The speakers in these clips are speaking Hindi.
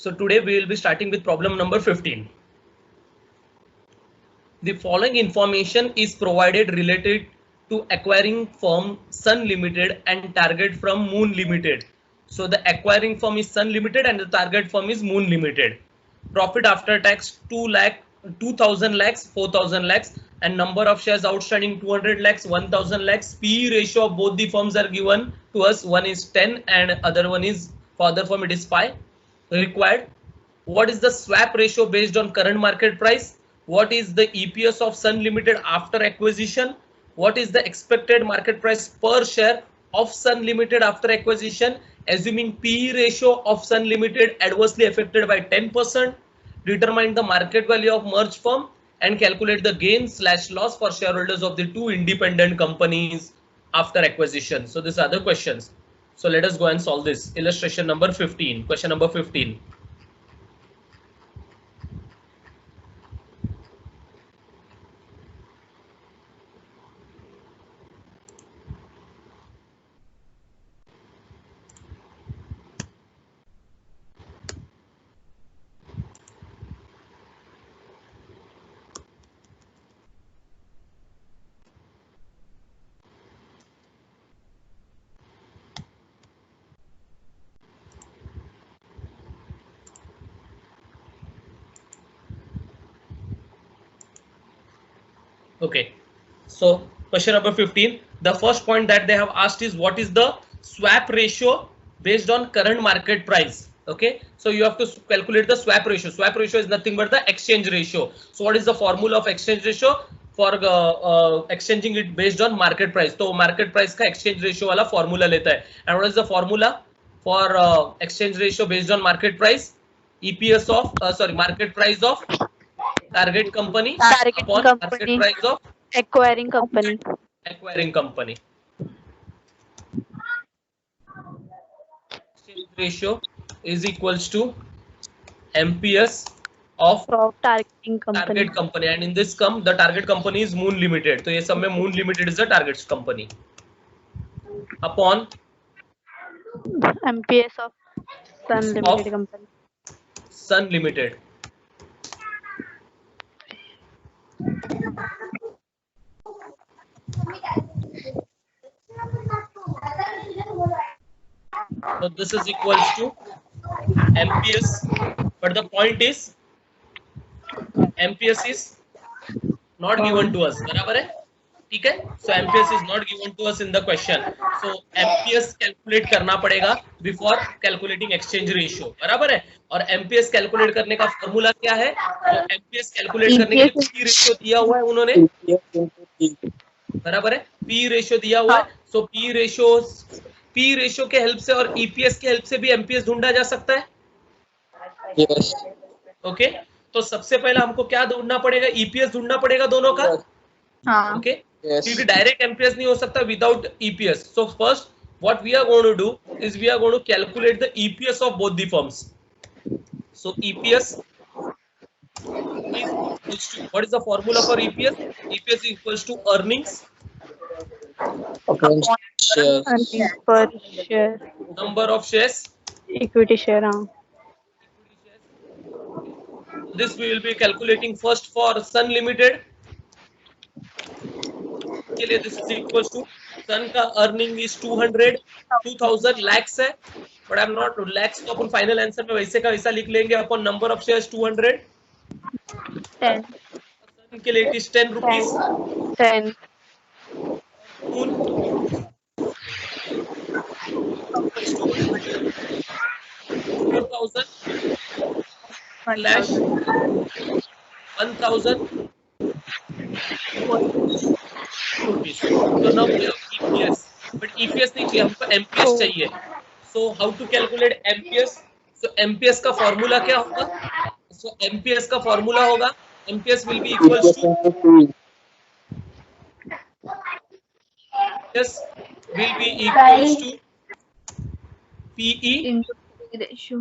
So today we will be starting with problem number 15. The following information is provided related to acquiring firm Sun Limited and target firm Moon Limited. So the acquiring firm is Sun Limited and the target firm is Moon Limited. Profit after tax 2,000 lakhs, 4,000 lakhs, and number of shares outstanding 200 lakhs, 1,000 lakhs. PE ratio of both the firms are given to us. One is 10 and other one is, for other firm it is 5. Required. What is the swap ratio based on current market price? What is the EPS of Sun Limited after acquisition? What is the expected market price per share of Sun Limited after acquisition, assuming PE ratio of Sun Limited adversely affected by 10%? Determine the market value of merged firm and calculate the gain/loss for shareholders of the two independent companies after acquisition. So these are the questions. So let us go and solve this. Illustration number 15. Question number 15. Okay, so question number 15. The first point that they have asked is what is the swap ratio based on current market price. Okay, so you have to calculate the swap ratio. Swap ratio is nothing but the exchange ratio. So what is the formula of exchange ratio? For exchanging it based on market price. So market price का exchange ratio वाला formula लेता है. And what is the formula for exchange ratio based on market price? EPS of market price of target company upon market price of acquiring company. Acquiring company. Exchange ratio is equals to MPS of target company, and in this the target company is Moon Limited. So ये सब में Moon Limited is the target company upon MPS of Sun Limited company. Sun Limited. So this is equals to MPS, but the point is MPS is not given to us. बराबर है? ठीक है? So MPS is not given to us in the question. So MPS calculate करना पड़ेगा before calculating exchange ratio. बराबर है? और MPS calculate करने का formula क्या है? तो MPS calculate करने के लिए P ratio दिया हुआ है उन्होंने. बराबर है? P ratio दिया हुआ है. So P ratio के हेल्प से और EPS के हेल्प से भी MPS ढूंढा जा सकता है. Yes. ओके, तो सबसे पहले हमको क्या ढूंढना पड़ेगा? EPS ढूंढना पड़ेगा दोनों का. ओके, क्योंकि डायरेक्ट MPS नहीं हो सकता without EPS. So first what we are going to do is we are going to calculate the EPS of both the firms. So EPS is equals to, what is the formula for EPS? EPS is equals to earnings Upon shares. Earnings per share. number of shares. Equity share. This we will be calculating first for Sun Limited. के लिए this is equals to Sun का earning is 200 lakhs है, but I'm not lakhs तो अपन final answer में वैसे का वैसा लिख लेंगे अपन number of shares 200. 10. Sun के लिए it is 10 rupees. 10. Moon 4,000 slash 1,000 rupees. So now we have EPS, but EPS नहीं चाहिए हमको MPS चाहिए. So how to calculate MPS? So MPS का formula क्या होगा? So MPS का formula होगा MPS will be equals to MPS will be equals to PE ratio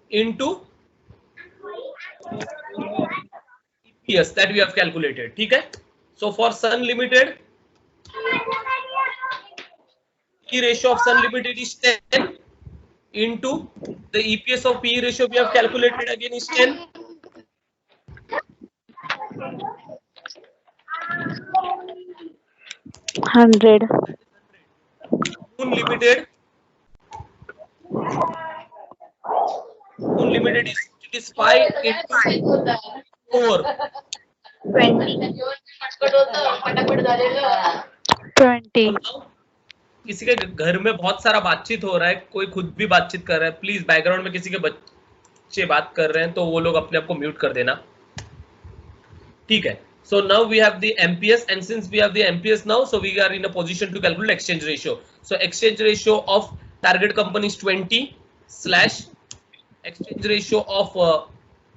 into EPS that we have calculated. ठीक है? So for Sun Limited, P ratio of Sun Limited is 10 into the EPS of PE ratio we have calculated again is 10. Hundred. Moon Limited is 5 into 4. 20. So now किसी के घर में बहुत सारा बातचीत हो रहा है, कोई खुद भी बातचीत कर रहा है, प्लीज बैकग्राउंड में किसी के बच्चे बात कर रहे हैं तो वो लोग अपने आप को म्यूट कर देना, ठीक है. So now we have the MPS, and since we have the MPS now, so we are in a position to calculate exchange ratio. So exchange ratio of target company is 20 slash exchange ratio of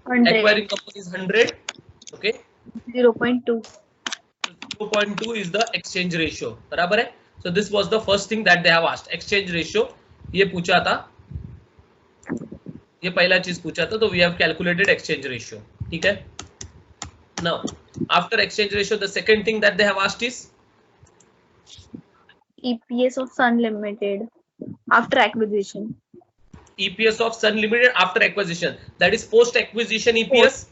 acquiring company is 100. Okay. 0.2. 0.2 is the exchange ratio. बराबर है. So this was the first thing that they have asked. Exchange ratio ये पूछा था, ये पहला चीज पूछा था, तो we have calculated exchange ratio. ठीक है. Now after exchange ratio, the second thing that they have asked is EPS of Sun Limited after acquisition. EPS of Sun Limited after acquisition, that is post acquisition EPS.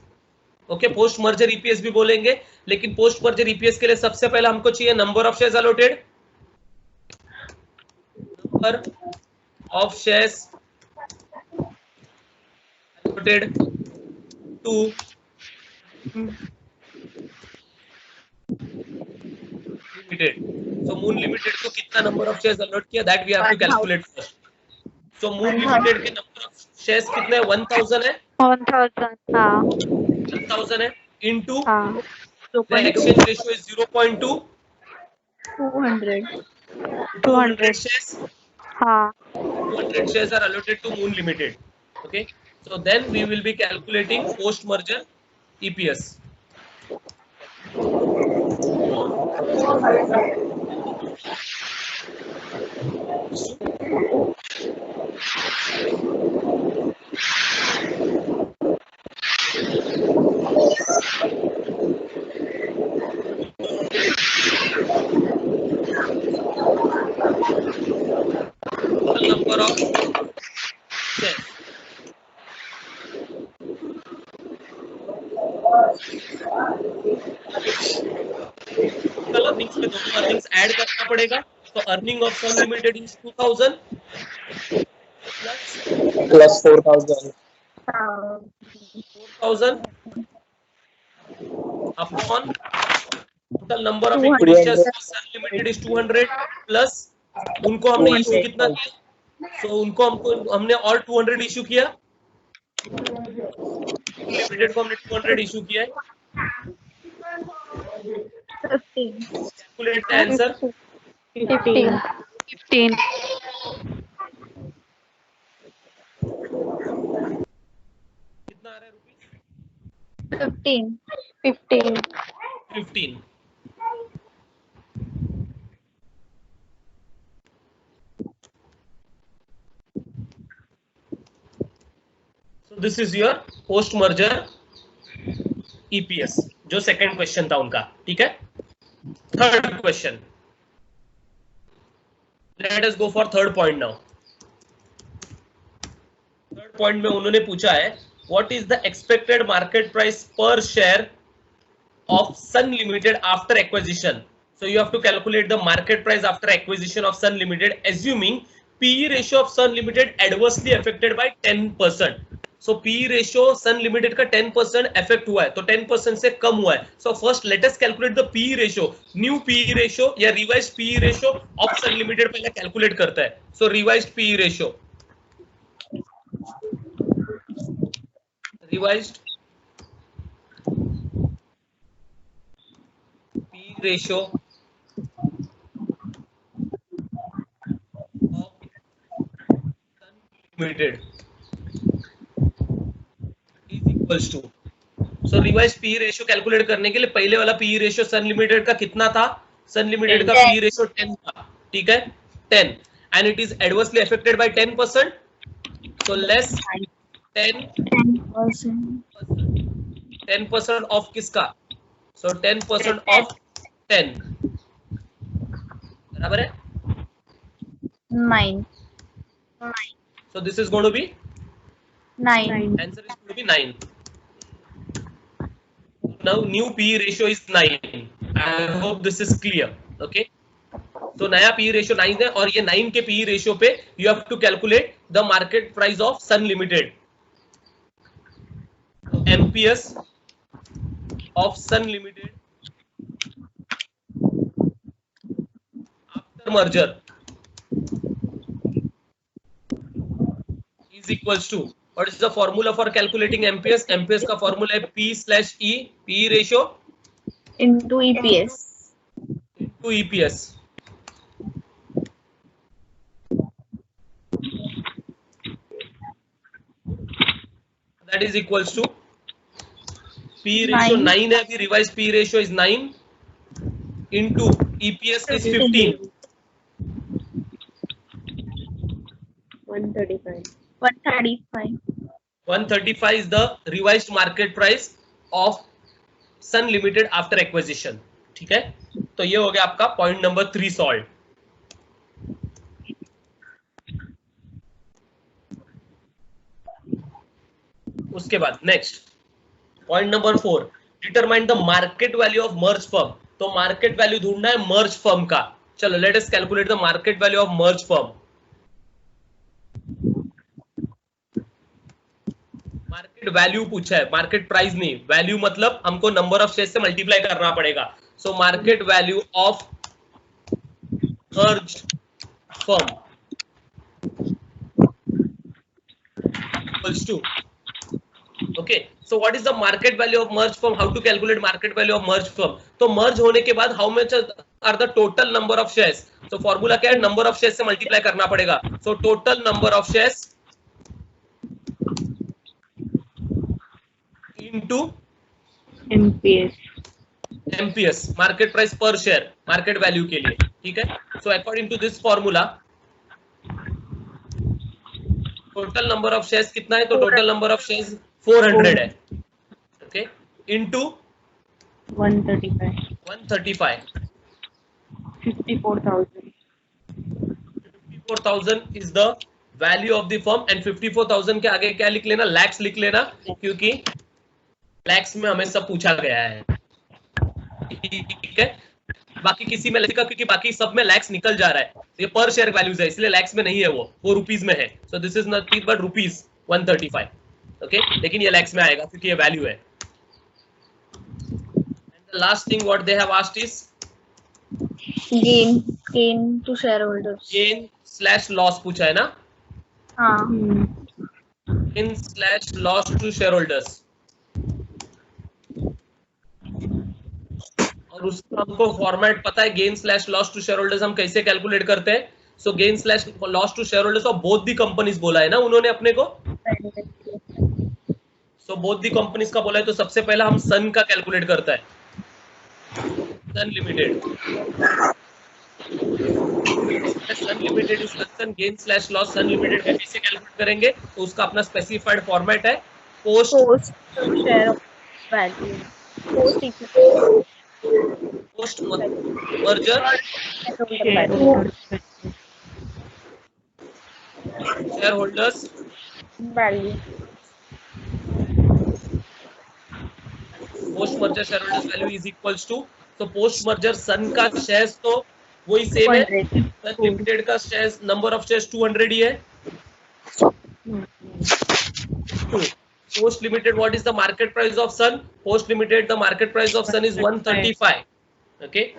Okay, post merger EPS भी बोलेंगे, लेकिन पोस्ट मर्जर EPS के लिए सबसे पहले हमको चाहिए number of shares allotted, number of shares allotted to limited. So Moon limited को कितना नंबर ऑफ शेयर्स अलॉट किया, that we have to calculate first. So Moon limited के नंबर ऑफ शेयर्स कितने हैं, 1000 है. 1000. हाँ. 1000 है इनटू हाँ. the exchange ratio is 0.2. 200 shares. हाँ. 200 shares are allotted to Moon Limited. Okay, so then we will be calculating post merger EPS. Number of shares. Earnings में दोनों अर्निंग्स ऐड करना पड़ेगा, तो earning of Sun limited is 2000 plus 4000 upon total number of equity shares of Sun Limited is 200 plus उनको हमने इशू कितना किया, so उनको हमने और 200 इशू किया, लिमिटेड को हमने 200 इशू किया है. 15. Calculate the answer. 15. कितना आ रहा है rupees? 15. So this is your post merger EPS, जो सेकंड क्वेश्चन था उनका. ठीक है. Third question, let us go for third point now. Third point में उन्होंने पूछा है what is the expected market price per share of Sun Limited after acquisition. So you have to calculate the market price after acquisition of Sun Limited, assuming PE ratio of Sun Limited adversely affected by 10%. So PE ratio Sun Limited का 10% affect हुआ है, तो 10% से कम हुआ है. So first let us calculate the PE ratio. New PE ratio या revised PE ratio of Sun Limited पहले calculate करता है. So revised PE ratio. Revised ratio of Sun Limited is equals to, so revised PE ratio calculate करने के लिए पहले वाला PE ratio Sun Limited का कितना था, Sun Limited का PE ratio 10 था. ठीक है, 10, and it is adversely affected by 10%, so less 10% of किसका, so 10% of 10 बराबर है 9. So this is going to be 9. answer is going to be 9. Now new PE ratio is 9. I hope this is clear. Okay. तो नया PE ratio 9 है और ये 9 के PE ratio पे you have to calculate the market price of Sun Limited. So MPS of Sun Limited after merger is equals to, what is the formula for calculating MPS? MPS का formula है P/E, PE ratio into EPS. into EPS. That is equals to P ratio 9 है अभी, revised P ratio is 9 into EPS is 15. 135. 135 is the revised market price of Sun Limited after acquisition. ठीक है, तो ये हो गया आपका पॉइंट नंबर 3 सॉल्व. उसके बाद next point number 4, determine the market value of merge firm. तो मार्केट वैल्यू ढूंढना है मर्ज फर्म का. चलो let us calculate the market value of merge firm. Market value पूछा है, मार्केट प्राइस नहीं. वैल्यू मतलब हमको नंबर ऑफ शेयर से मल्टीप्लाई करना पड़ेगा. So market value of merge firm equals to, okay, so what is the market value of merge firm? How to calculate market value of merge firm? तो merge होने के बाद how much are the total number of shares? So formula क्या है, number of shares से multiply करना पड़ेगा. So total number of shares into MPS, market price per share, market value के लिए. ठीक है, so according to this formula total number of shares कितना है? तो total number of shares 400 है. Okay, into 135. 54,000 is the value of the firm. And 54,000 के आगे क्या लिख लेना? लैक्स लिख लेना, क्योंकि लैक्स में हमें सब पूछा गया है. ठीक है, बाकी किसी में लिखा, क्योंकि बाकी सब में लैक्स निकल जा रहा है. ये पर शेयर वैल्यूज है, इसलिए लैक्स में नहीं है, वो रुपीज में है. So this is nothing but rupees 135. Okay, लेकिन ये लैक्स में आएगा क्योंकि ये वैल्यू है. And the last thing what they have asked is gain to shareholders. Gain slash loss पूछा है ना. हाँ. Gain slash loss to shareholders. और उसका हमको फॉर्मेट पता है. Gain slash loss to shareholders हम कैसे कैलकुलेट करते हैं? So gain slash loss to share holders of both the companies बोला है ना उन्होंने अपने को. सो बोथ दी कंपनीज का बोला है, तो सबसे पहला हम सन का कैलकुलेट करता है. Sun Limited, Sun limited is Sun gain slash loss. Sun Limited का कैसे कैलकुलेट करेंगे? तो उसका अपना स्पेसिफाइड फॉर्मेट है post share value, post merger shareholders value. Post merger shareholders value is equals to, तो पोस्ट मर्जर सन का शेयर्स तो वही सेम है. सन लिमिटेड का शेयर्स नंबर ऑफ शेयर्स 200 ही है. Post Limited, what is the market price of sun? Post Limited the market price of Sun is 135. Okay,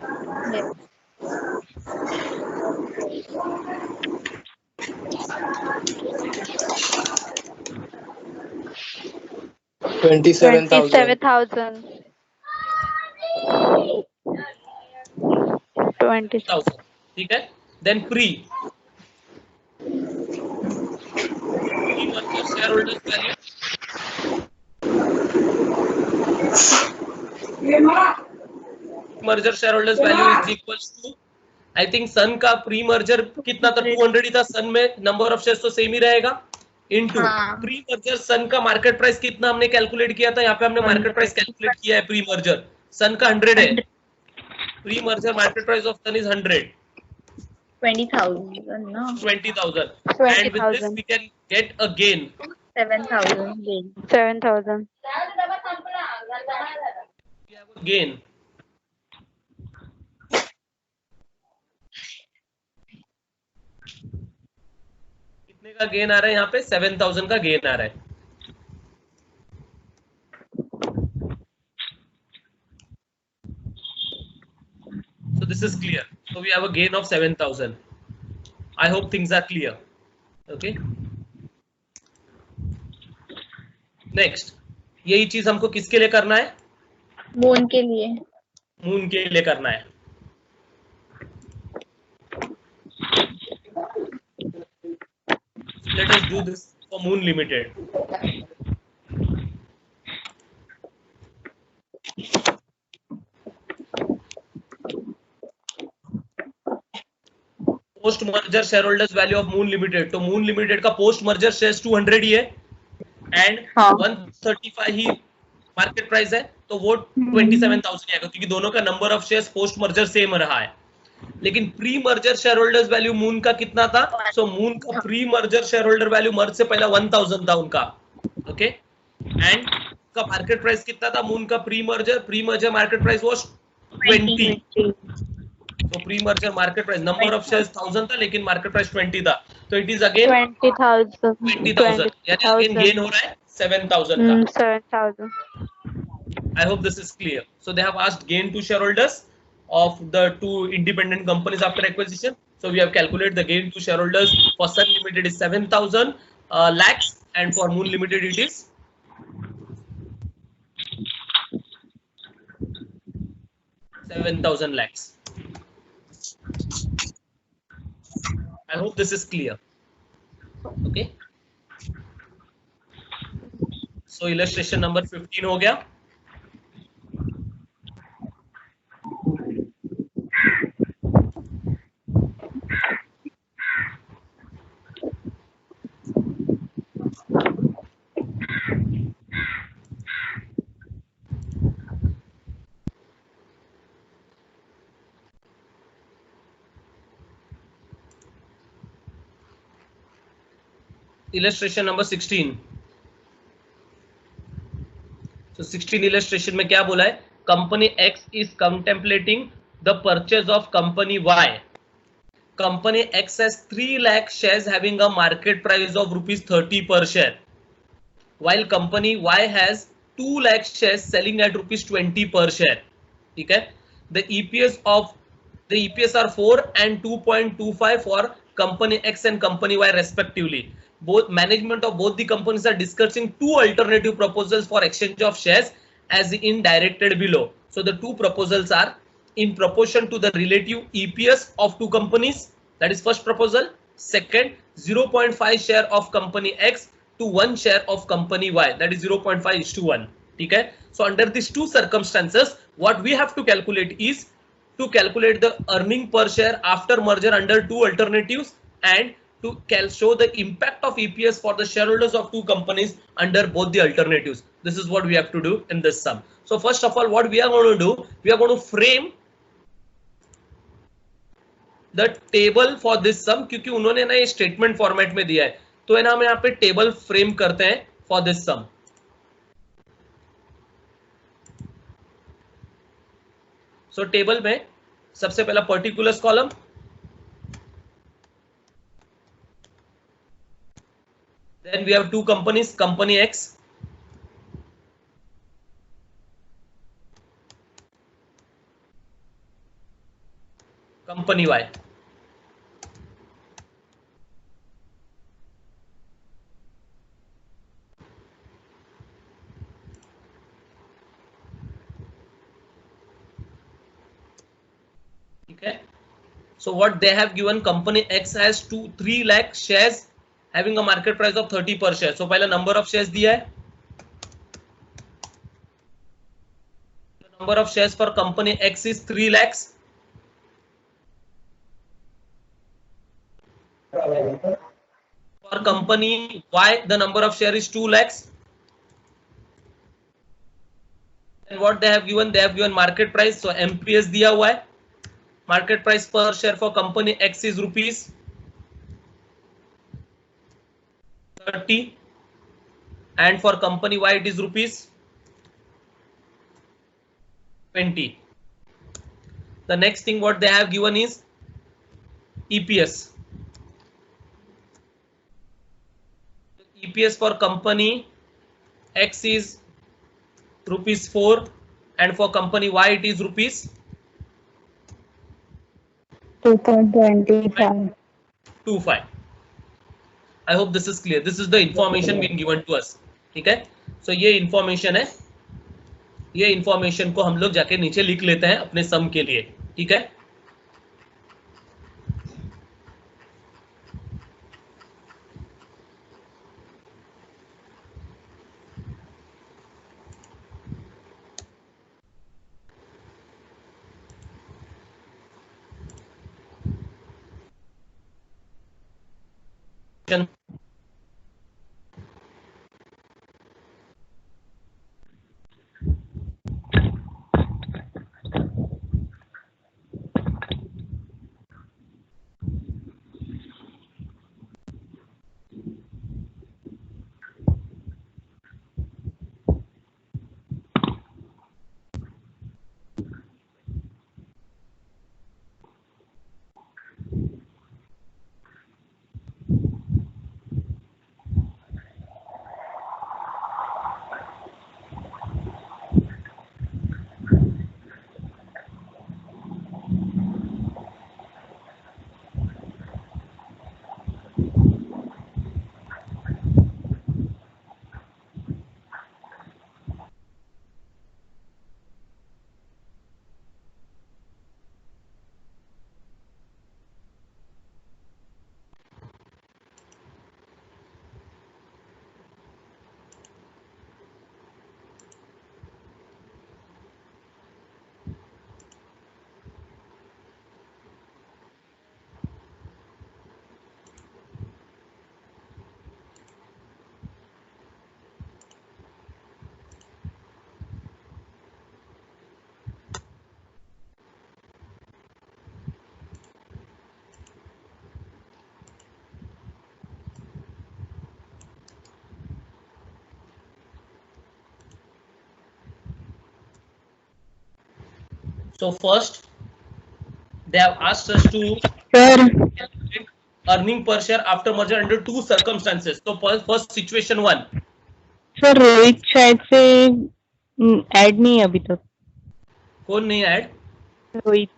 $27,000. 20,000. ठीक है, then pre shareholders value merger shareholders value is equals to, I think Sun का प्री मर्जर कितना था? 200 ही था. सन में नंबर ऑफ शेयर्स तो सेम ही रहेगा. इनटू प्री मर्जर सन का मार्केट प्राइस कितना हमने कैलकुलेट किया था? यहाँ पे हमने मार्केट प्राइस कैलकुलेट किया है. प्री मर्जर सन का 100 है. Pre merger market price of Sun is 100. 20,000, no? 20,000. And with this 20,000. we can get a gain. 7,000 gain. 7,000. We have a gain. कितने का गेन आ रहा है यहाँ पे? 7,000 का गेन आ रहा है. So this is clear. So we have a gain of 7,000. I hope things are clear. Okay. Next, यही चीज हमको किसके लिए करना है? मून के लिए. मून के लिए करना है. Let us do this for Moon Limited. Post merger shareholders value of moon limited. तो मून लिमिटेड का पोस्ट मर्जर शेयर्स 200 ही है एंड 135 ही मार्केट प्राइस है, तो वो 27,000 ही आएगा क्योंकि दोनों का number of shares post merger same रहा है. लेकिन pre merger shareholders value Moon का कितना था? सो मून का pre merger shareholder value merge से पहले 1,000 था उनका. ओके. एंड का मार्केट प्राइस कितना था मून का? Pre merger market price was 20. तो pre merger market price number of shares 1000 था लेकिन मार्केट प्राइस 20 था, तो इट इज अगेन 20,000. यानी अगेन गेन हो रहा है 7,000 का. 7,000. I hope this is clear. So they have asked gain to shareholders of the two independent companies after acquisition. So we have calculated the gain to shareholders for Sun Limited is 7,000 lakhs and for Moon Limited it is 7,000 lakhs. I hope this is clear. Okay. So illustration number 15 हो गया. Illustration number 16. So 16 illustration में क्या बोला है? Company X is contemplating the purchase of Company Y. Company X has 3 lakh shares having a market price of rupees 30 per share, while Company Y has 2 lakh shares selling at rupees 20 per share. ठीक है? The EPS are 4 and 2.25 for Company X and Company Y respectively. Both management of both the companies are discussing 2 alternative proposals for exchange of shares as in directed below. So the 2 proposals are in proportion to the relative EPS of 2 companies. That is first proposal. Second, 0.5 share of Company X to 1 share of Company Y. That is 0.5:1. Okay. So under these 2 circumstances, what we have to calculate is to calculate the earning per share after merger under 2 alternatives and to show the impact of EPS for the shareholders of 2 companies under both the alternatives. This is what we have to do in this sum. So first of all, what we are going to do, we are going to frame the table for this sum, क्योंकि उन्होंने ना ये स्टेटमेंट फॉर्मेट में दिया है, तो है ना हम यहाँ पे टेबल फ्रेम करते हैं for this sum. So table में सबसे पहला particulars column, then we have 2 companies, Company X, Company Y. Okay. So what they have given, Company X has 3 lakh shares having a market price of 30 per share. So पहला number of shares दिया है. The number of shares for Company X is 3 lakhs. For Company Y, the number of share is 2 lakhs. And what they have given market price. So MPS दिया हुआ है. Market price per share for company X is rupees 30, and for company Y it is rupees 20. The next thing what they have given is EPS. EPS for company X is rupees 4, and for company Y it is rupees 2.25. I hope this is clear. This is the information being given to us. ठीक है, so ये information है, ये information को हम लोग जाके नीचे लिख लेते हैं अपने सम के लिए. ठीक है, so first they have asked us to calculate earning per share after merger under two circumstances. So first situation 1. Sir Rohit शायद से ऐड नहीं है अभी तक. कौन नहीं ऐड? रोहित.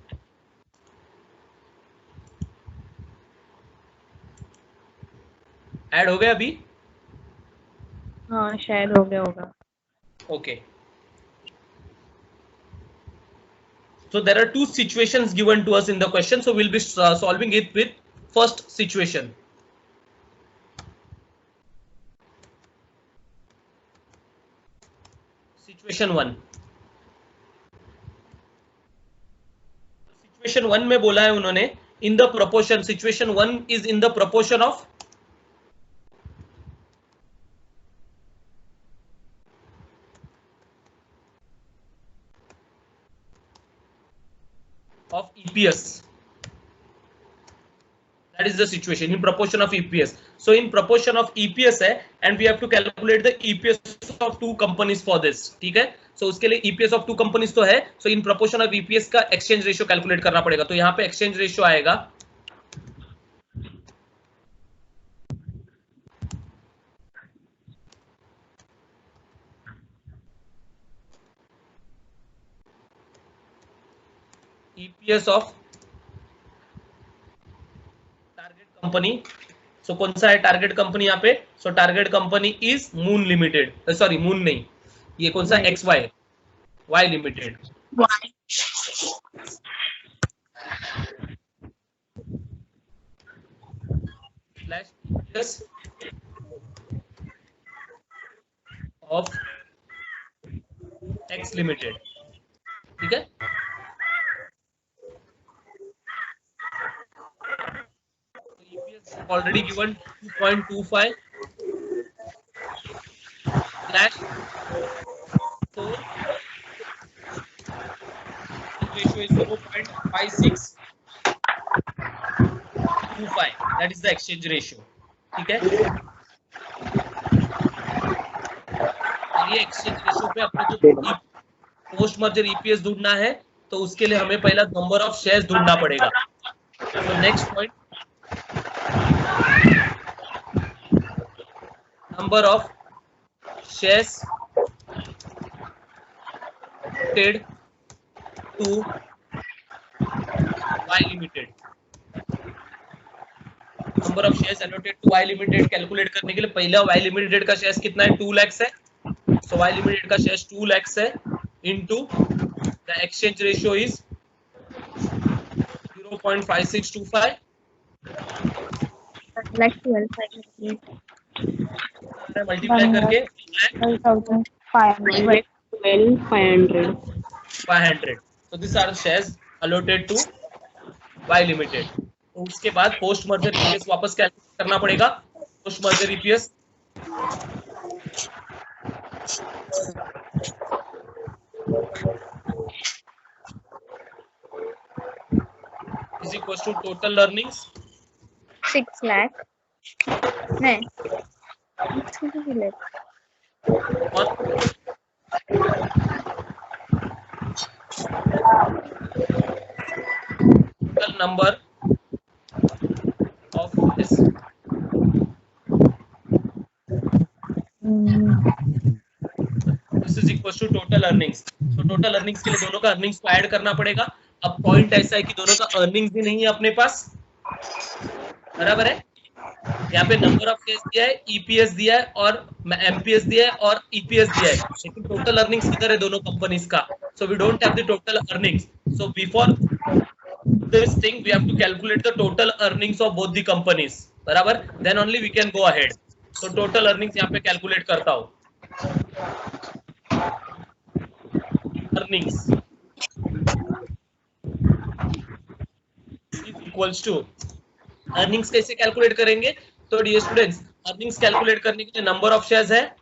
ऐड हो गया अभी? हाँ शायद हो गया होगा. Okay. So there are two situations given to us in the question. So we'll be solving it with first situation. Situation 1. Situation 1 में बोला है उन्होंने in the proportion. Situation 1 is in the proportion of EPS. That is the situation in proportion of EPS. So in proportion of EPS है and we have to calculate the EPS of two companies for this. ठीक है, so उसके लिए EPS of two companies तो है, so in proportion of EPS का exchange ratio calculate करना पड़ेगा. तो यहाँ पे exchange ratio आएगा EPS of टारगेट कंपनी. सो कौन सा है टारगेट कंपनी यहाँ पे? सो target company is moon limited. Sorry moon नहीं, ये कौन सा XY Y limited. Slash EPS of X limited. ठीक है, already given 2.25 slash 4 ratio is 0.5625. That is the exchange ratio. ठीक है, और ये एक्सचेंज रेशियो पे अपने को पोस्ट मर्जर ईपीएस ढूंढना है, तो उसके लिए हमें पहला नंबर ऑफ शेयर्स ढूंढना पड़ेगा. तो next point, number of shares allocated to Y Limited. Number of shares allocated to Y Limited calculate करने के लिए पहला Y Limited का शेयर्स कितना है, 2 लाख है. सो Y Limited का शेयर्स 2 लाख है into the exchange ratio is 0.5625. Multiply करके 500. So these are shares allotted to Y Limited. तो उसके बाद पोस्ट मर्जर ईपीएस वापस कैलकुलेट करना पड़ेगा. Post merger EPS is equals to total earnings 6 lakh. नहीं. on total number of this. This is equals to total earnings. So total earnings के लिए दोनों का earnings को ऐड करना पड़ेगा. अब पॉइंट ऐसा है कि दोनों का earnings भी नहीं है अपने पास, बराबर है. यहाँ पे नंबर ऑफ शेयर्स दिया है, ईपीएस दिया है और एमपीएस दिया है और ईपीएस दिया है, लेकिन टोटल अर्निंग्स किधर है दोनों कंपनीज का. So we don't have the total earnings. So before this thing we have to calculate the total earnings of both the companies, बराबर. Then only we can go ahead. So total earnings यहाँ पे कैलकुलेट करता हूँ. अर्निंग्स इक्वल्स टू, अर्निंग्स कैसे कैलकुलेट करेंगे, तो डियर स्टूडेंट्स अर्निंग्स कैलकुलेट करने के लिए नंबर ऑफ शेयर्स है,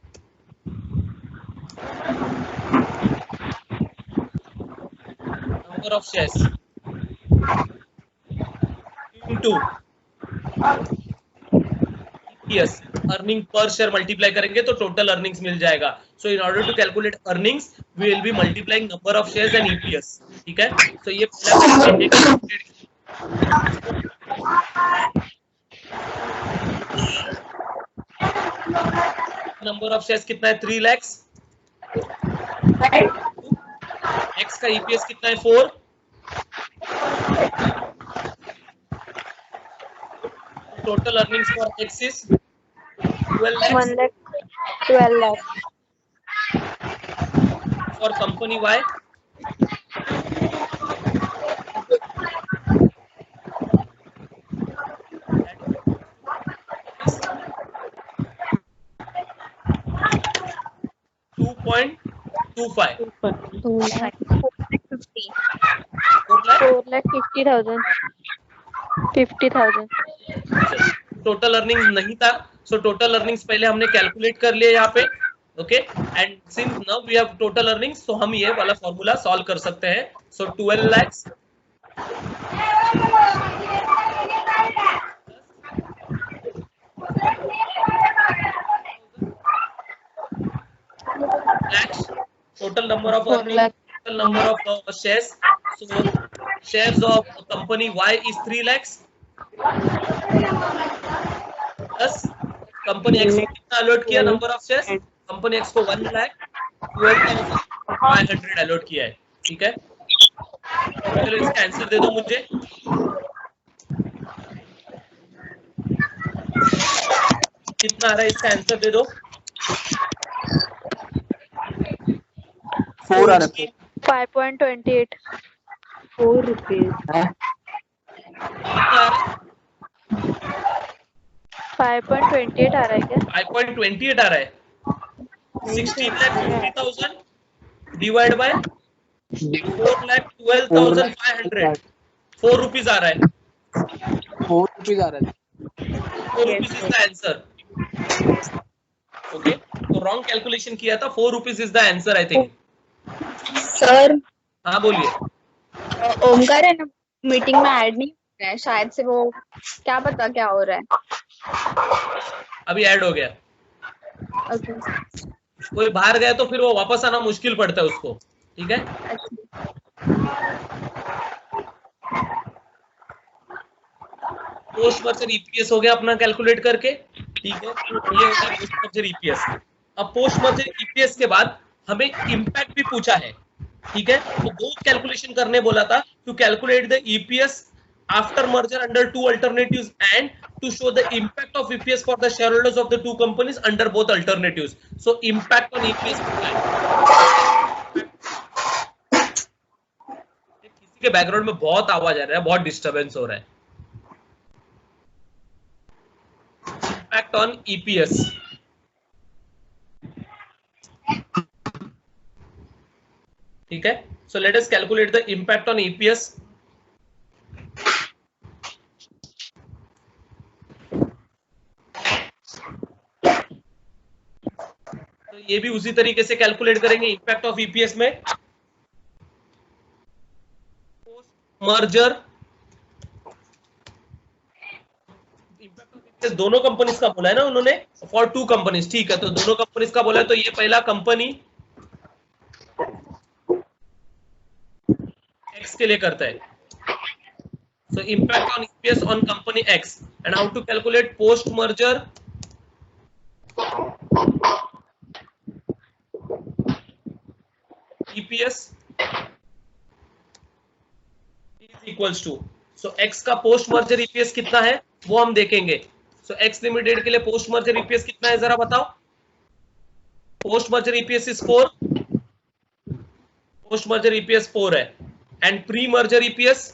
number of shares into EPS, earning per share multiply करेंगे तो टोटल अर्निंग्स मिल जाएगा. So in order to calculate earnings we will be multiplying number of shares and EPS. ठीक है, तो ये नंबर ऑफ शेयर्स कितना है, 3 लाख. एक्स का ईपीएस कितना है, 4. Total earnings for X is 12 lakh. For company Y 2.25. 4,50,000. Total earnings नहीं था, सो टोटल अर्निंग्स पहले हमने कैलकुलेट कर लिया यहाँ पे. Okay, and since now we have total earnings, तो हम ये वाला फॉर्मूला सॉल्व कर सकते हैं. सो 12 lakh total number of earnings, total number of shares. So shares of company Y is 3 lakhs plus company X को कितना अलॉट किया number of shares, company X को 1,12,500 अलॉट किया है. ठीक है, चलो इसका आंसर दे दो मुझे. कितना आ रहा है, इसका आंसर दे दो. 5.28. 4 rupees. 5.28 आ रहा है क्या? 5.28 आ रहा है. 16,50,000 डिवाइड बाय 4,12,500. 4 रुपीज आ रहा है. 4 रुपीज आ रहा है. 4 rupees is the answer. Okay, तो रॉन्ग कैलकुलेशन किया था. 4 rupees is the answer I think. Sir, हाँ बोलिए. ओमकार है ना, मीटिंग में ऐड नहीं हो रहा है शायद से, वो क्या पता क्या हो रहा है। अभी ऐड हो गया। ओके। कोई बाहर गया तो फिर वो वापस आना मुश्किल पड़ता है उसको, ठीक है। अच्छा। पोस्ट मर्जर ईपीएस हो गया अपना कैलकुलेट करके, ठीक है। ये हो गया पोस्ट मर्जर ईपीएस। अब पोस्ट मर्जर ईपीएस के बाद हमें इम्पैक्ट भी पूछा है, ठीक है। तो दो कैलकुलेशन करने बोला था, to calculate the EPS after merger under two alternatives and to show the impact of EPS for the shareholders of the two companies under both alternatives. So impact on EPS. किसी के बैकग्राउंड में बहुत आवाज आ रहा है, बहुत डिस्टरबेंस हो रहा है। Impact on EPS. ठीक है। So let us calculate the impact on EPS. तो ये भी उसी तरीके से कैलकुलेट करेंगे इम्पैक्ट ऑफ ईपीएस में। Post merger impact of EPS दोनों कंपनीज का बोला है ना उन्होंने, फॉर टू कंपनीज, ठीक है। तो दोनों कंपनीज का बोला है, तो ये पहला कंपनी एक्स के लिए करता है। So impact on EPS on company X and how to calculate post merger EPS is equals to, so X का पोस्ट मर्जर EPS कितना है वो हम देखेंगे। So X लिमिटेड के लिए पोस्ट मर्जर EPS कितना है जरा बताओ। Post merger EPS is 4, post merger EPS 4 है, and pre merger EPS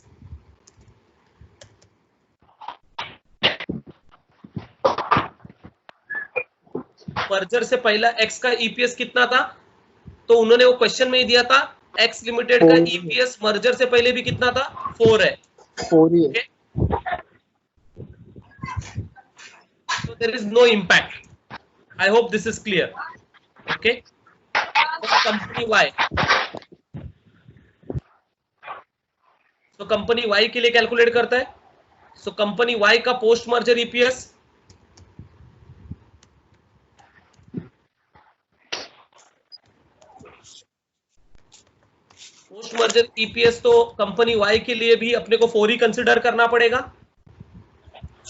merger से पहला X का EPS कितना था, तो उन्होंने वो क्वेश्चन में ही दिया था, एक्स लिमिटेड का ईपीएस मर्जर से पहले भी कितना था, 4 है। 4 ही है। So there is no impact. I hope this is clear. Okay. Company Y, तो कंपनी Y के लिए कैलकुलेट करता है। सो कंपनी Y का post merger EPS post merger EPS तो कंपनी Y के लिए भी अपने को 4 ही कंसिडर करना पड़ेगा,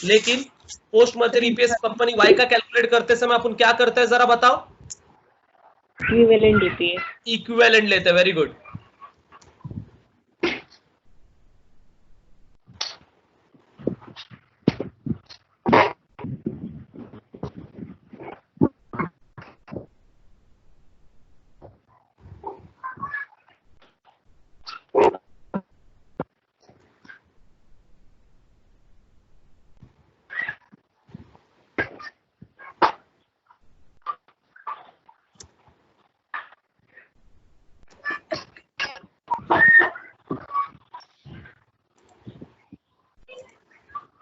लेकिन post merger EPS company Y का कैलकुलेट करते समय अपन क्या करते हैं जरा बताओ। इक्विवेलेंट ईपीएस, इक्विवेलेंट लेते हैं। Very good.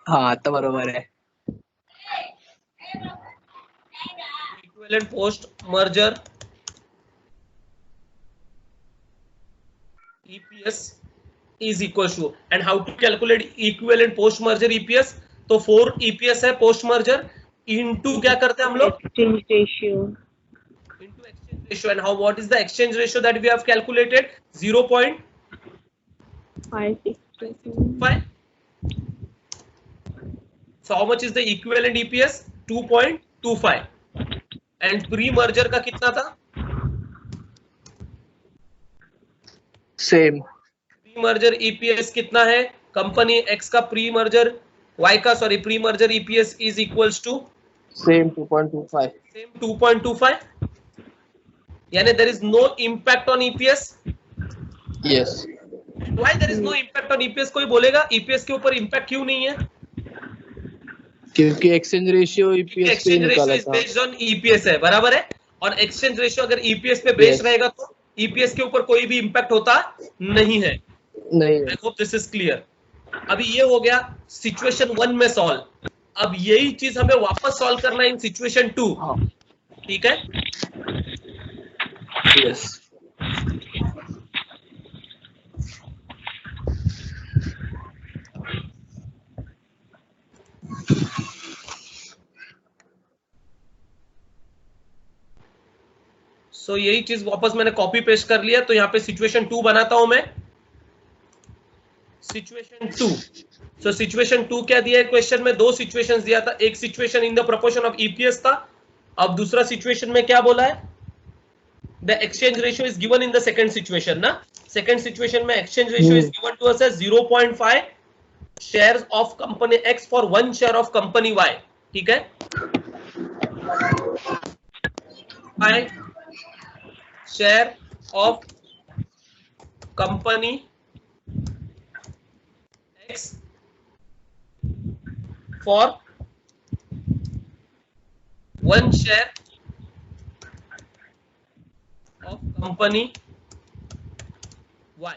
हाँ आता बरोबर है। Equivalent post merger EPS is equal to, and how to calculate equivalent post merger EPS, तो 4 EPS है पोस्ट मर्जर इनटू क्या करते हैं हम लोग, exchange ratio, into exchange ratio. And how, what is the exchange ratio that we have calculated? 0.5. So how much is the equivalent EPS? 2.25. and pre merger का कितना था? सेम। प्री मर्जर ईपीएस कितना है? कंपनी एक्स का प्री मर्जर वाई का pre merger EPS is equals to same 2.25। Same 2.25, यानी there is no impact on EPS. Yes. Why there is no impact on EPS? कोई बोलेगा ईपीएस के ऊपर इम्पैक्ट क्यों नहीं है? क्योंकि एक्सचेंज रेशियो ईपीएस पे एक्सचेंज रेशियो निकाला इज था। बेस्ड ऑन ईपीएस है, बराबर है। और एक्सचेंज रेशियो अगर ईपीएस पे बेस्ड रहेगा तो ईपीएस के ऊपर कोई भी इम्पैक्ट होता नहीं है। नहीं। आई होप दिस इज क्लियर। अभी ये हो गया सिचुएशन 1 में सॉल्व। अब यही चीज हमें वापस सॉल्व करना है इन सिचुएशन 2। ठीक है, यस। सो यही चीज वापस मैंने कॉपी पेस्ट कर लिया, तो यहाँ पे सिचुएशन 2 बनाता हूं मैं। सिचुएशन 2, सो सिचुएशन 2 क्या दिया है क्वेश्चन में? दो सिचुएशंस दिया था, एक situation in the proportion of EPS था, अब दूसरा सिचुएशन में क्या बोला है? The exchange ratio is given in the second situation ना। सेकंड सिचुएशन में exchange ratio is given to us as 0.5 shares of company X for 1 share of company Y. ठीक है, 5 share of company X for 1 share of company Y.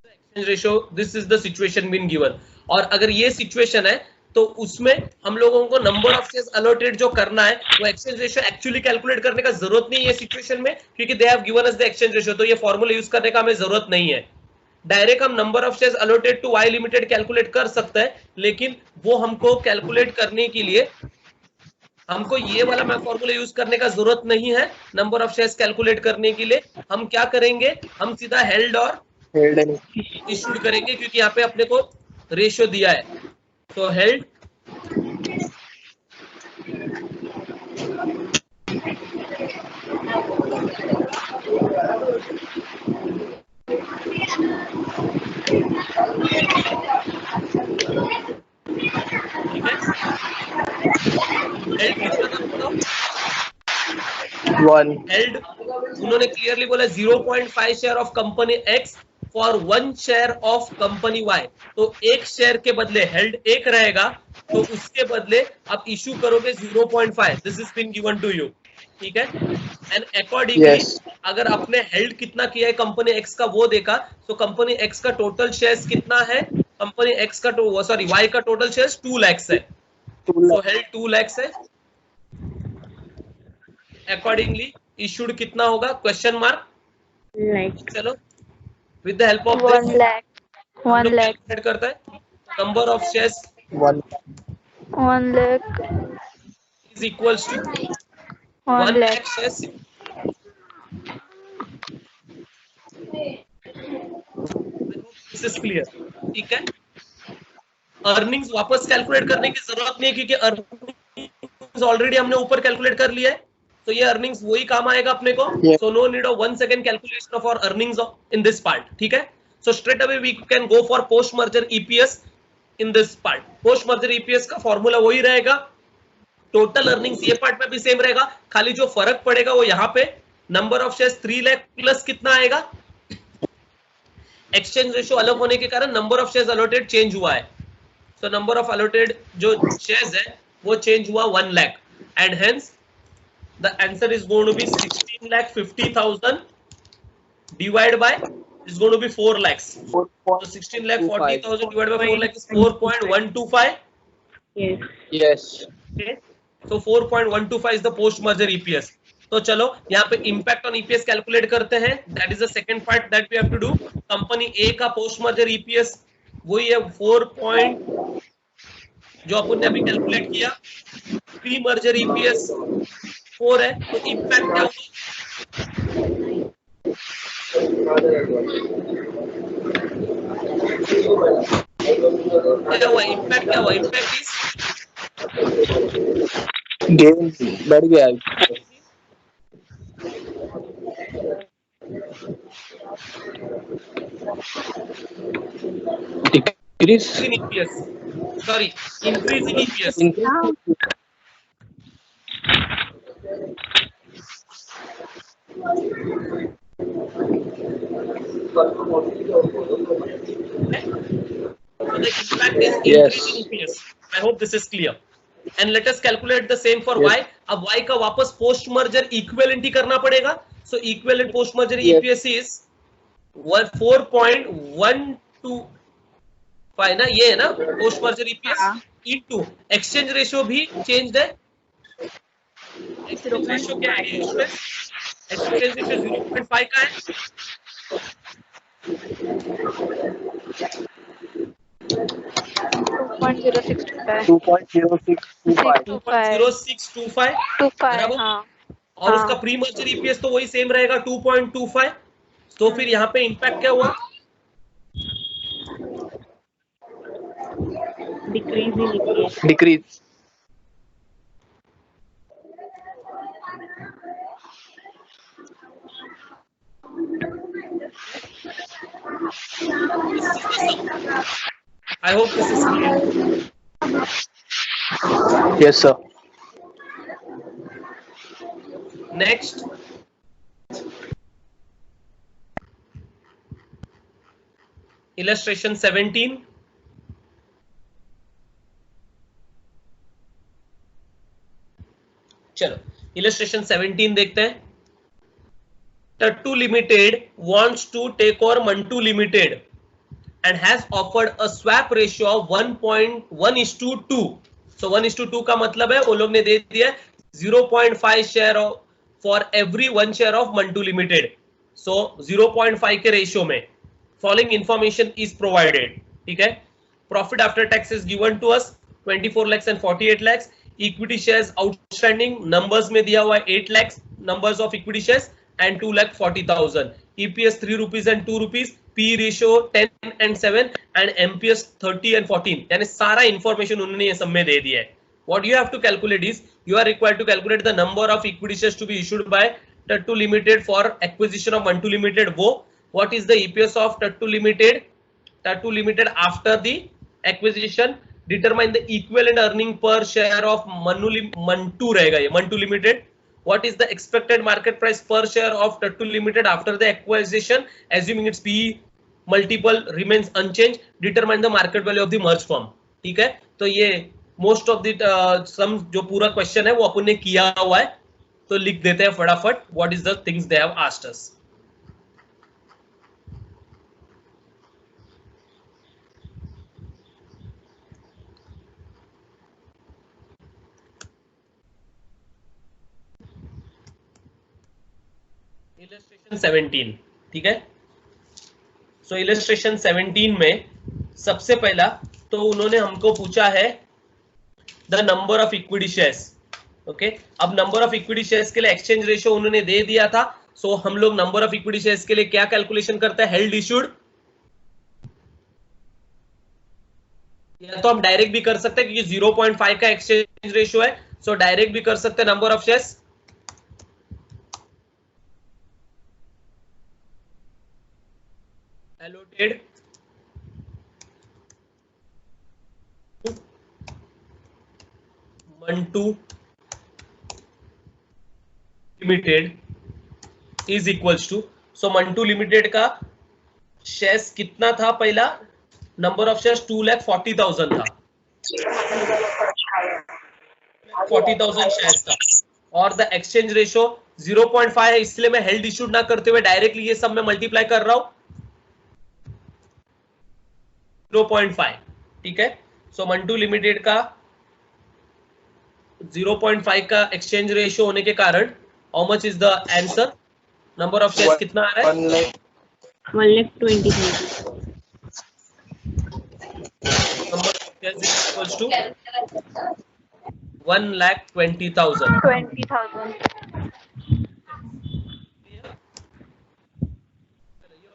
Exchange ratio, this is the situation been given. और अगर ये सिचुएशन है तो उसमें हम लोगों को नंबर ऑफ शेयर्स अलॉटेड जो करना है वो एक्सचेंज रेशियो एक्चुअली कैलकुलेट करने का जरूरत नहीं है ये सिचुएशन में, क्योंकि they have given us the exchange ratio, तो ये फॉर्मूला यूज करने का हमें जरूरत नहीं है। डायरेक्ट हम number of shares allotted to Y limited calculate कर सकते हैं, लेकिन वो हमको कैलकुलेट करने के लिए हमको ये वाला मैं फॉर्मूला यूज करने का जरूरत नहीं है। नंबर ऑफ शेयर्स कैलकुलेट करने के लिए हम क्या करेंगे, हम सीधा हेल्ड और इशूड करेंगे, क्योंकि यहाँ पे अपने को रेशियो दिया है। तो हेल्ड ठीक है, हेल्ड कितना था बताओ? 1 हेल्ड उन्होंने क्लियरली बोला 0.5 share of company X for 1 share of company Y. तो एक शेयर के बदले हेल्ड एक रहेगा, तो उसके बदले आप इशू करोगे 0.5। This is been given to you. ठीक है, एंड अकॉर्डिंगली अगर आपने हेल्ड कितना किया है कंपनी एक्स का वो देखा, तो कंपनी एक्स का टोटल शेयर्स कितना है? कंपनी एक्स का सॉरी वाई का टोटल शेयर्स 2 लाख है, तो हेल्ड 2 लाख है। अकॉर्डिंगली इशूड कितना होगा? Question mark. चलो with the help of 1 lakh calculate करता है। Number of shares 1 lakh is equals to 1 1 lakh lakh shares. This is clear. ठीक है, अर्निंग्स वापस कैलकुलेट करने की जरूरत नहीं है, क्योंकि अर्निंग्स ऑलरेडी हमने ऊपर कैलकुलेट कर लिया है, तो ये अर्निंग्स वही काम आएगा अपने को। So no need of 1 second calculation of our earnings in this part. ठीक है, so straight away we can go for post merger EPS in this part. Post merger EPS का फॉर्मूला वही रहेगा, टोटल अर्निंग्स ये पार्ट में भी सेम रहेगा, खाली जो फर्क पड़ेगा वो यहाँ पे number of shares 3 lakh plus कितना आएगा? एक्सचेंज रेशियो अलग होने के कारण number of shares allotted change हुआ है, so number of allotted जो shares है वो change हुआ 1 lakh, and hence the answer is going to be 16,50,000 divided by is going to be 4 lakhs. So 16,40,000 divided by 4 lakh is 4.125. Yes. Okay, so 4.125 is the post merger EPS. तो चलो यहाँ पे इम्पैक्ट ऑन ईपीएस कैलकुलेट करते हैं, that is the second part that we have to do. Company A का पोस्ट मर्जर ईपीएस वही है 4 जो अपन ने अभी कैलकुलेट किया, प्री मर्जर ईपीएस 4 है, तो इम्पैक्ट क्या होगा? क्या हुआ इम्पैक्ट? क्या हुआ इम्पैक्ट? गेन बढ़ गया, decrease in EPS, sorry, increase in EPS. So the impact is increase in EPS. I hope this is clear. And let us calculate the same for Y. अब Y का वापस पोस्ट मर्जर इक्विवेलेंट ही करना पड़ेगा. So equivalent post merger EPS is 4.125 ना, ये है ना post merger EPS into exchange ratio भी चेंज है। एक्सचेंज रेशियो क्या है इसमें? एक्सचेंज रेशियो 0.5 का है। 2.0625 2.0625 2.0625 हाँ और उसका प्री मर्जर ईपीएस तो वही सेम रहेगा 2.25। तो फिर यहाँ पे इम्पैक्ट क्या हुआ? Decrease in EPS. Decrease. I hope this is clear. Yes, sir. Next, illustration 17. चलो illustration 17 देखते हैं। Tattu Limited wants to take over Mantu Limited and has offered a swap ratio of 1.1:2. So 1:2 का मतलब है वो लोग ने दे दिया 0.5 share for every 1 share of Mantu Limited. So 0.5 के रेशियो में following information is provided. ठीक है, profit after tax is given to us 24 lakhs and 48 lakhs. Equity shares outstanding numbers में दिया हुआ है 8 lakhs numbers of equity shares and 2,40,000. EPS 3 rupees and 2 rupees. P ratio 10 and 7 and MPS 30 and 14. यानी सारा इंफॉर्मेशन उन्होंने ये सब में दे दिया है. What you have to calculate is you are required to calculate the number of equity shares to be issued by Tattu Limited for acquisition of Mantu Limited. वो what is the EPS of Tattu Limited? Tattu Limited after the acquisition. Determine the equivalent earning per share of Mantu रहेगा ये Mantu Limited. What is the expected market price per share of Tattu Limited after the acquisition, assuming its PE multiple remains unchanged. Determine the market value of the merged firm. ठीक है, तो ये मोस्ट ऑफ द सम जो पूरा क्वेश्चन है वो अपन ने किया हुआ है, तो लिख देते हैं फटाफट। What is the things they have asked us. Illustration 17, ठीक है। सो इलस्ट्रेशन 17 में सबसे पहला तो उन्होंने हमको पूछा है the number of equity shares. Okay, अब नंबर ऑफ इक्विटी शेयर्स के लिए एक्सचेंज रेशियो उन्होंने दे दिया था। सो हम लोग नंबर ऑफ इक्विटी शेयर्स के लिए क्या कैलकुलेशन करते हैं? हेल्ड इश्यूड, या तो हम डायरेक्ट भी कर सकते हैं क्योंकि 0.5 का एक्सचेंज रेशियो है। सो डायरेक्ट भी कर सकते हैं number of shares. Allotted Mantu Limited is equals to, so Mantu Limited का शेयर्स कितना था? पहला नंबर ऑफ शेयर्स 2,40,000 था, 40,000 शेयर्स था, और द एक्सचेंज रेशियो 0.5 है, इसलिए मैं हेल्ड इश्यूड ना करते हुए डायरेक्टली ये सब में मल्टीप्लाई कर रहा हूं 0.5, ठीक है। सो मंटू लिमिटेड का 0.5 का एक्सचेंज रेशियो होने के कारण how much is the answer? Number of shares कितना आ रहा है? 1,20,000। Number of shares is equals to 1,20,000। 20,000।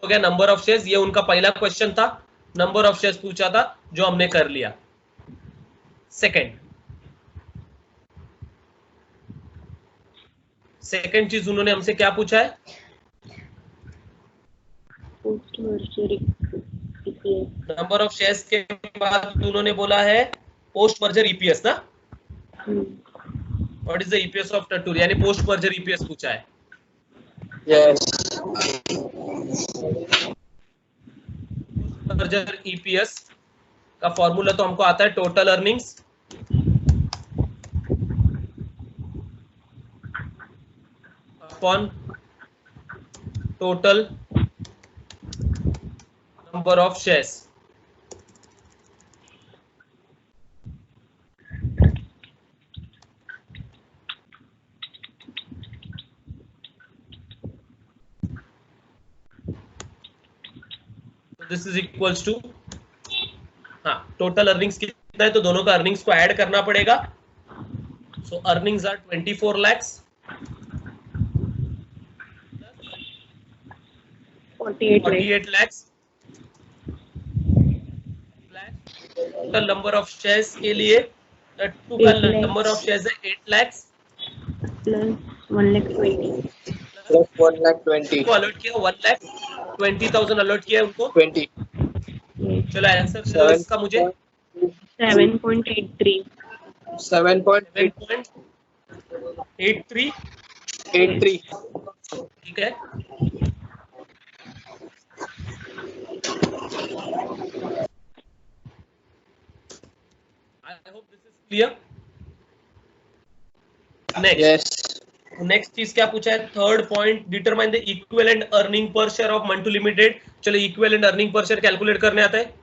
हो गया नंबर ऑफ शेयर्स। ये उनका पहला क्वेश्चन था, नंबर ऑफ शेयर्स पूछा था जो हमने कर लिया। सेकंड चीज उन्होंने हमसे क्या पूछा है? नंबर ऑफ शेयर्स के बाद उन्होंने बोला है पोस्ट मर्जर ईपीएस ना। What is the EPS of Tattu, यानी पोस्ट मर्जर ईपीएस पूछा है। Yes. मर्जर ईपीएस का फॉर्मूला तो हमको आता है total earnings upon total number of shares. This is equals to, हाँ, टोटल अर्निंग्स कितना है तो दोनों का अर्निंग्स को ऐड करना पड़ेगा। So earnings are 24 lakhs 48 lakhs. Total number of shares के लिए टू का नंबर ऑफ शेयर्स है 8 lakhs plus 1,20,000. Plus 1,20,000. को अलॉट किया 1,20,000 अलॉट किया उनको. 20. चलो आंसर दे दो इसका मुझे. 7.83. 7.83. 83. ठीक है. I hope this is clear. Next. Yes. Next चीज क्या पूछा है? Third point, determine the equivalent earning per share of Mantu Limited. चलो equivalent earning per share calculate करने आता है.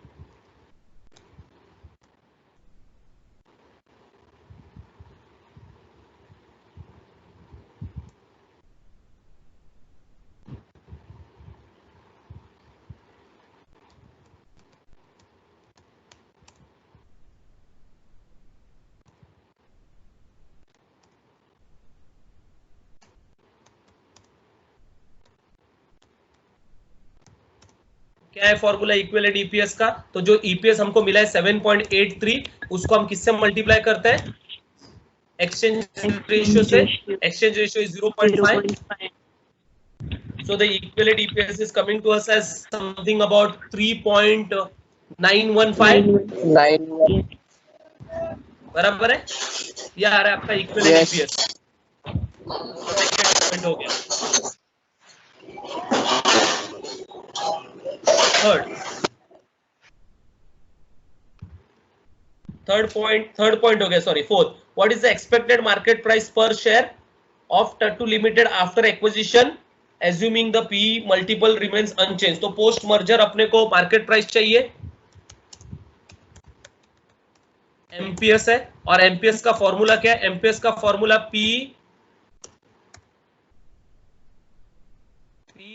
क्या है फॉर्मूला इक्विवेलेंट ईपीएस का? तो जो ईपीएस हमको मिला है 7.83, उसको हम किससे मल्टीप्लाई करते हैं? एक्सचेंज रेशियो से. Exchange ratio is 0.5. So the equivalent EPS is coming to us as something about 3.915. 9. बराबर है? यह आ रहा है आपका इक्विवेलेंट Yes. EPS. हो गया. थर्ड पॉइंट हो गया. Sorry, fourth. What is the expected market price per share of Tattu Limited after acquisition assuming the PE multiple remains unchanged. तो पोस्ट मर्जर अपने को मार्केट प्राइस चाहिए एमपीएस है. और एमपीएस का फॉर्मूला क्या है? एमपीएस का formula P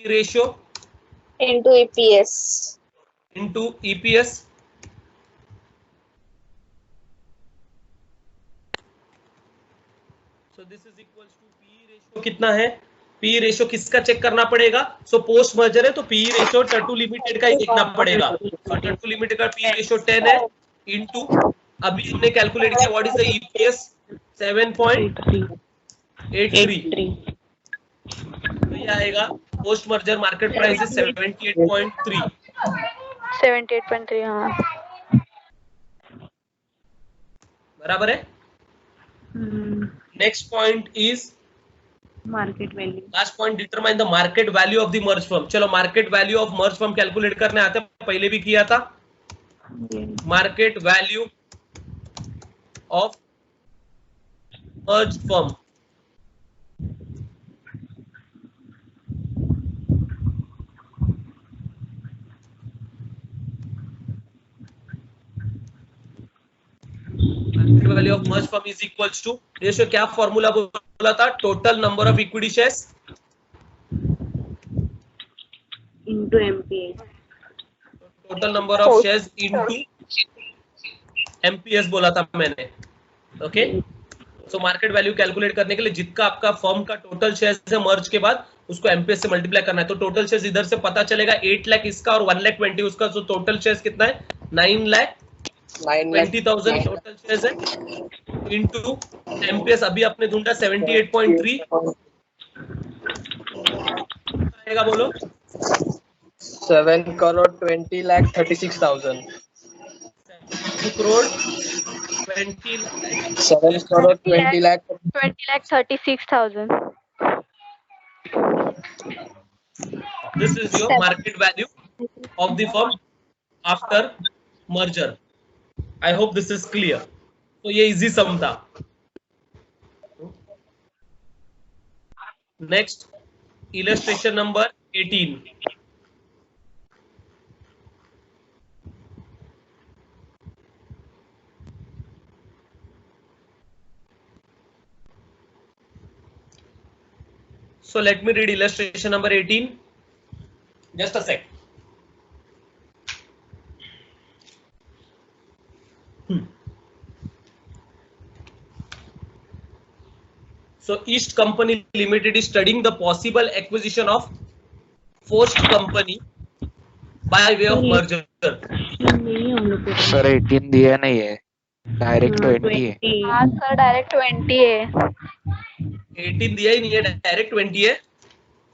ratio into EPS. Into EPS. So this is equals to P ratio. कितना है पी रेशियो? किसका चेक करना पड़ेगा? सो पोस्ट मर्जर है तो पी रेशियो टट्टू लिमिटेड का ही देखना पड़ेगा. तो टट्टू लिमिटेड का पी रेशियो 10 है इंटू अभी हमने कैलकुलेट किया व्हाट इज द ईपीएस 7.83. तो ये आएगा post merger market price is 78.3. 78.3. हाँ. बराबर है. Next point is Market value. Last point, determine the market value of the merge firm. चलो market value of merge firm calculate करने आते हैं. पहले भी किया था. Market value of merge firm. Market value of merge firm is equals to ratio. क्या फॉर्मूला बोला था? Total number of equity shares Into MPS. Total number of shares into MPS बोला था मैंने. ओके. सो मार्केट वैल्यू कैलकुलेट करने के लिए जितना आपका फर्म का टोटल शेयर्स है मर्ज के बाद उसको एमपीएस से मल्टीप्लाई करना है. तो टोटल शेयर्स इधर से पता चलेगा 8 लाख इसका और 1,20,000 उसका. तो टोटल शेयर्स कितना है? 9,20,000 टोटल शेयर्स है इनटू एमपीएस अभी आपने ढूंढा 78.3 आएगा. बोलो. 7,20,36,000. 7 crore 20 20 lakh 36,000. This is your market value of the firm after merger. I hope this is clear. तो ये इजी सम था. Next illustration number 18. So let me read illustration number 18. Just a sec. So East Company Limited is studying the possible acquisition of forced company by way of merger. नहीं हम लोग को सर 18 दिया नहीं है, डायरेक्ट 20 है। 20 हाँ सर डायरेक्ट 20 है, 18 दिया ही नहीं है, डायरेक्ट 20 है।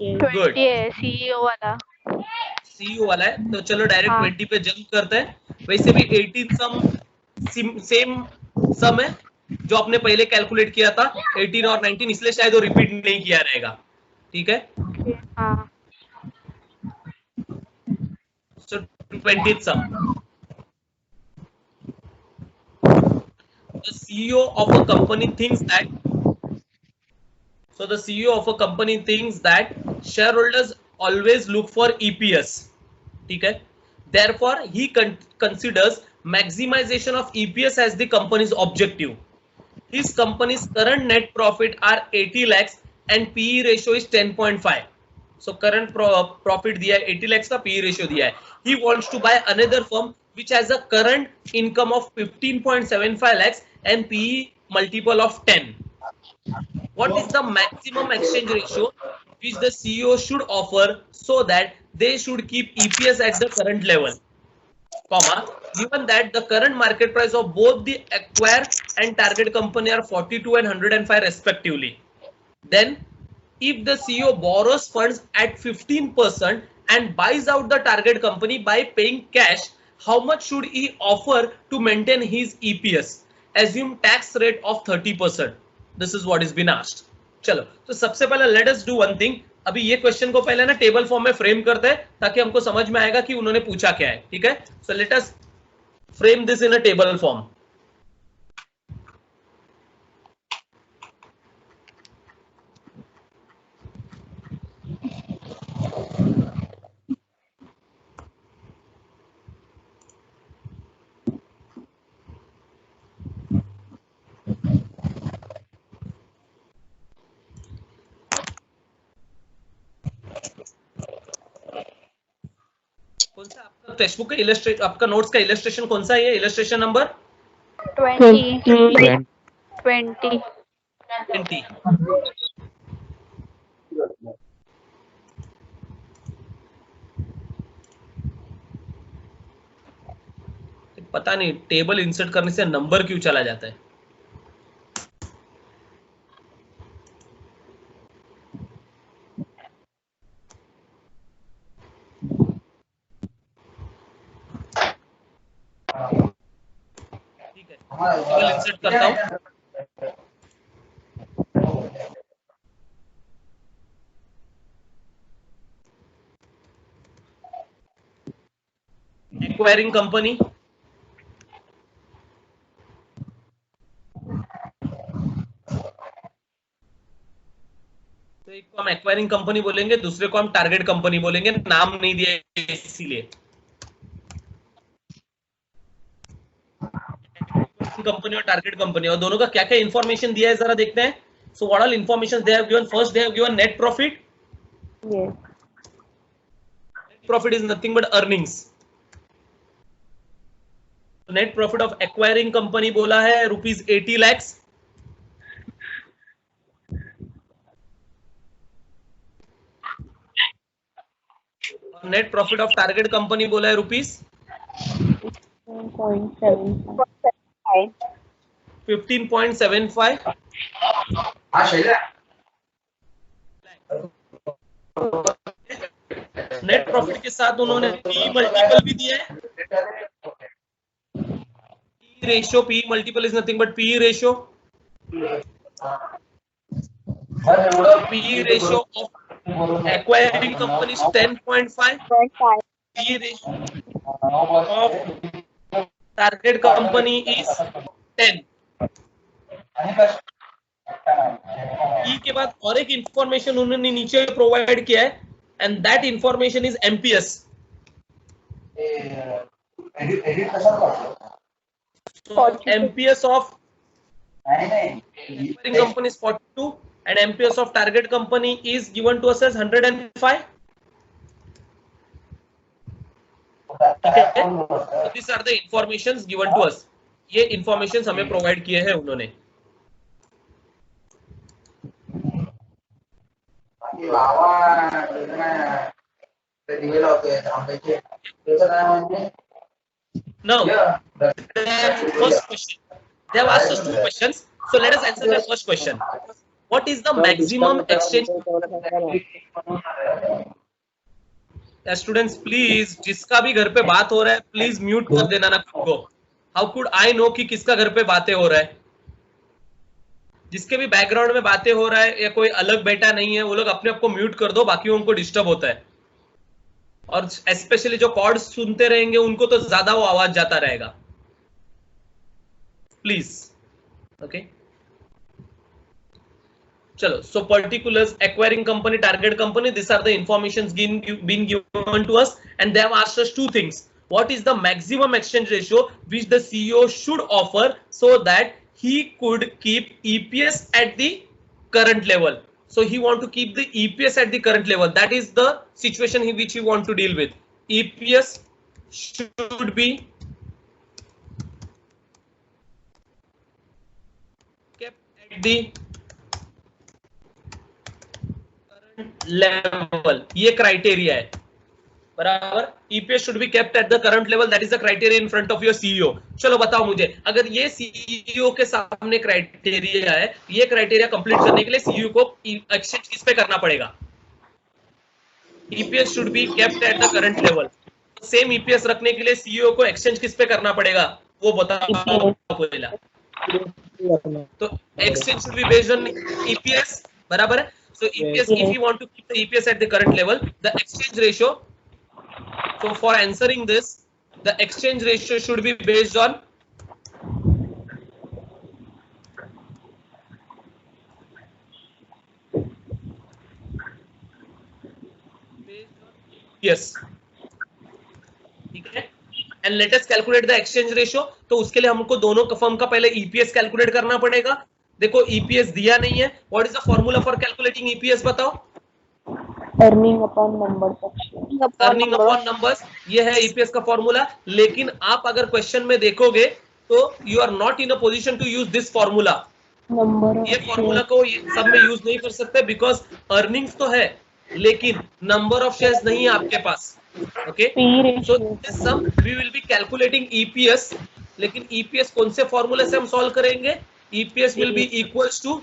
20 है सीईओ वाला। सीईओ वाला है, तो चलो डायरेक्ट हाँ। 20 पे जंप करते हैं। वैसे भी 18 सम सेम सम है जो आपने पहले कैलकुलेट किया था, 18 और 19, इसलिए शायद वो रिपीट नहीं किया रहेगा। ठीक है, हाँ so 20th sum. The CEO of a company thinks that the CEO of a company thinks that shareholders always look for EPS. ठीक है, therefore he considers maximization of EPS as the company's objective. His company's current net profit are 80 lakhs and PE ratio is 10.5. So current profit दिया है 80 lakhs का, PE ratio दिया है. He wants to buy another firm which has a current income of 15.75 lakhs and PE multiple of 10. What is the maximum exchange ratio which the CEO should offer so that they should keep EPS at the current level? Comma, given that the current market price of both the acquired and target company are 42 and 105 respectively. Then, if the CEO borrows funds at 15% and buys out the target company by paying cash, how much should he offer to maintain his EPS? Assume tax rate of 30%. This is what is been asked. चलो, तो सबसे पहले let us do one thing. अभी ये क्वेश्चन को पहले ना टेबल फॉर्म में फ्रेम करते हैं ताकि हमको समझ में आएगा कि उन्होंने पूछा क्या है. ठीक है, so let us frame this in a table form. कौन सा आपका टेक्स्ट बुक का इलस्ट्रेट, आपका नोट्स का इलस्ट्रेशन कौन सा है? ये इलस्ट्रेशन नंबर 20 20. पता नहीं टेबल इंसर्ट करने से नंबर क्यों चला जाता है. ठीक है, टेबल इंसर्ट करता हूं. एक्वायरिंग कंपनी, तो एक को हम एक्वायरिंग कंपनी बोलेंगे, दूसरे को हम टारगेट कंपनी बोलेंगे. नाम नहीं दिया इसीलिए. कंपनी और टारगेट कंपनी, और दोनों का क्या क्या इंफॉर्मेशन दिया है जरा देखते हैं. So what all information they have given? First they have given net profit. Net profit is nothing but earnings. Net profit of acquiring company बोला है ₹80 lakhs. Net profit of target company बोला है ₹15.75. नेट प्रॉफिट के साथ उन्होंने पी मल्टीपल भी दिया है. P ratio, P multiple is nothing but P ratio. P ratio of acquiring company is 10.5. P ratio of target company is 10. E के बाद और एक इंफॉर्मेशन उन्होंने नीचे प्रोवाइड किया है, and that information is MPS. MPS of acquiring company is 42 and MPS of target company is given to us as 105. Okay, so these are the informations given to us. ये informations हमें provide किए हैं उन्होंने. Now, first question. They have asked us 2 questions. So let us answer the first question. What is the maximum exchange? Students, please, जिसका भी घर पे बात हो रहा है, please mute कर देना ना खुद को. How could I know कि किसका घर पे बातें हो रहा है? जिसके भी बैकग्राउंड में बातें हो रहा है या कोई अलग बैठा नहीं है, वो लोग अपने आप को म्यूट कर दो, बाकी उनको डिस्टर्ब होता है. और स्पेशली जो कॉर्ड सुनते रहेंगे उनको तो ज्यादा वो आवाज जाता रहेगा. प्लीज. ओके, चलो. So particulars, acquiring company, target company, this are the informations been given to us and they have asked us 2 things. What is the maximum exchange ratio which the CEO should offer so that he could keep EPS at the current level? So he want to keep the EPS at the current level. That is the situation which he want to deal with. EPS should be kept at the current level. ये क्राइटेरिया है, बराबर. EPS should be kept at the current level. That is the criteria in front of your CEO. चलो बताओ मुझे, अगर ये CEO के सामने क्राइटेरिया है, ये क्राइटेरिया कंप्लीट करने के लिए CEO को एक्सचेंज किस पे करना पड़ेगा? EPS should be kept at the current level. Same EPS रखने के लिए CEO को एक्सचेंज किस पे करना पड़ेगा? वो बताओ पहला. तो exchange should be based on EPS, बराबर है. So EPS, if you want to keep the EPS at the current level, the exchange ratio. So for answering this, the exchange ratio should be based on EPS. ठीक है. And let us calculate the exchange ratio. तो उसके लिए हमको दोनों फर्म का पहले EPS कैलकुलेट करना पड़ेगा. देखो EPS दिया नहीं है. What is the formula for calculating EPS बताओ? Earning upon number. Earning upon numbers, ये है EPS का फॉर्मूला. लेकिन आप अगर क्वेश्चन में देखोगे तो you are not in a position to use this formula. ये फॉर्मूला को सब में यूज नहीं कर सकते बिकॉज अर्निंग्स तो है लेकिन नंबर ऑफ शेयर्स नहीं है आपके पास. Okay, so this sum we will be calculating EPS. लेकिन EPS कौन से फॉर्मूले से हम सॉल्व करेंगे? EPS will be equals to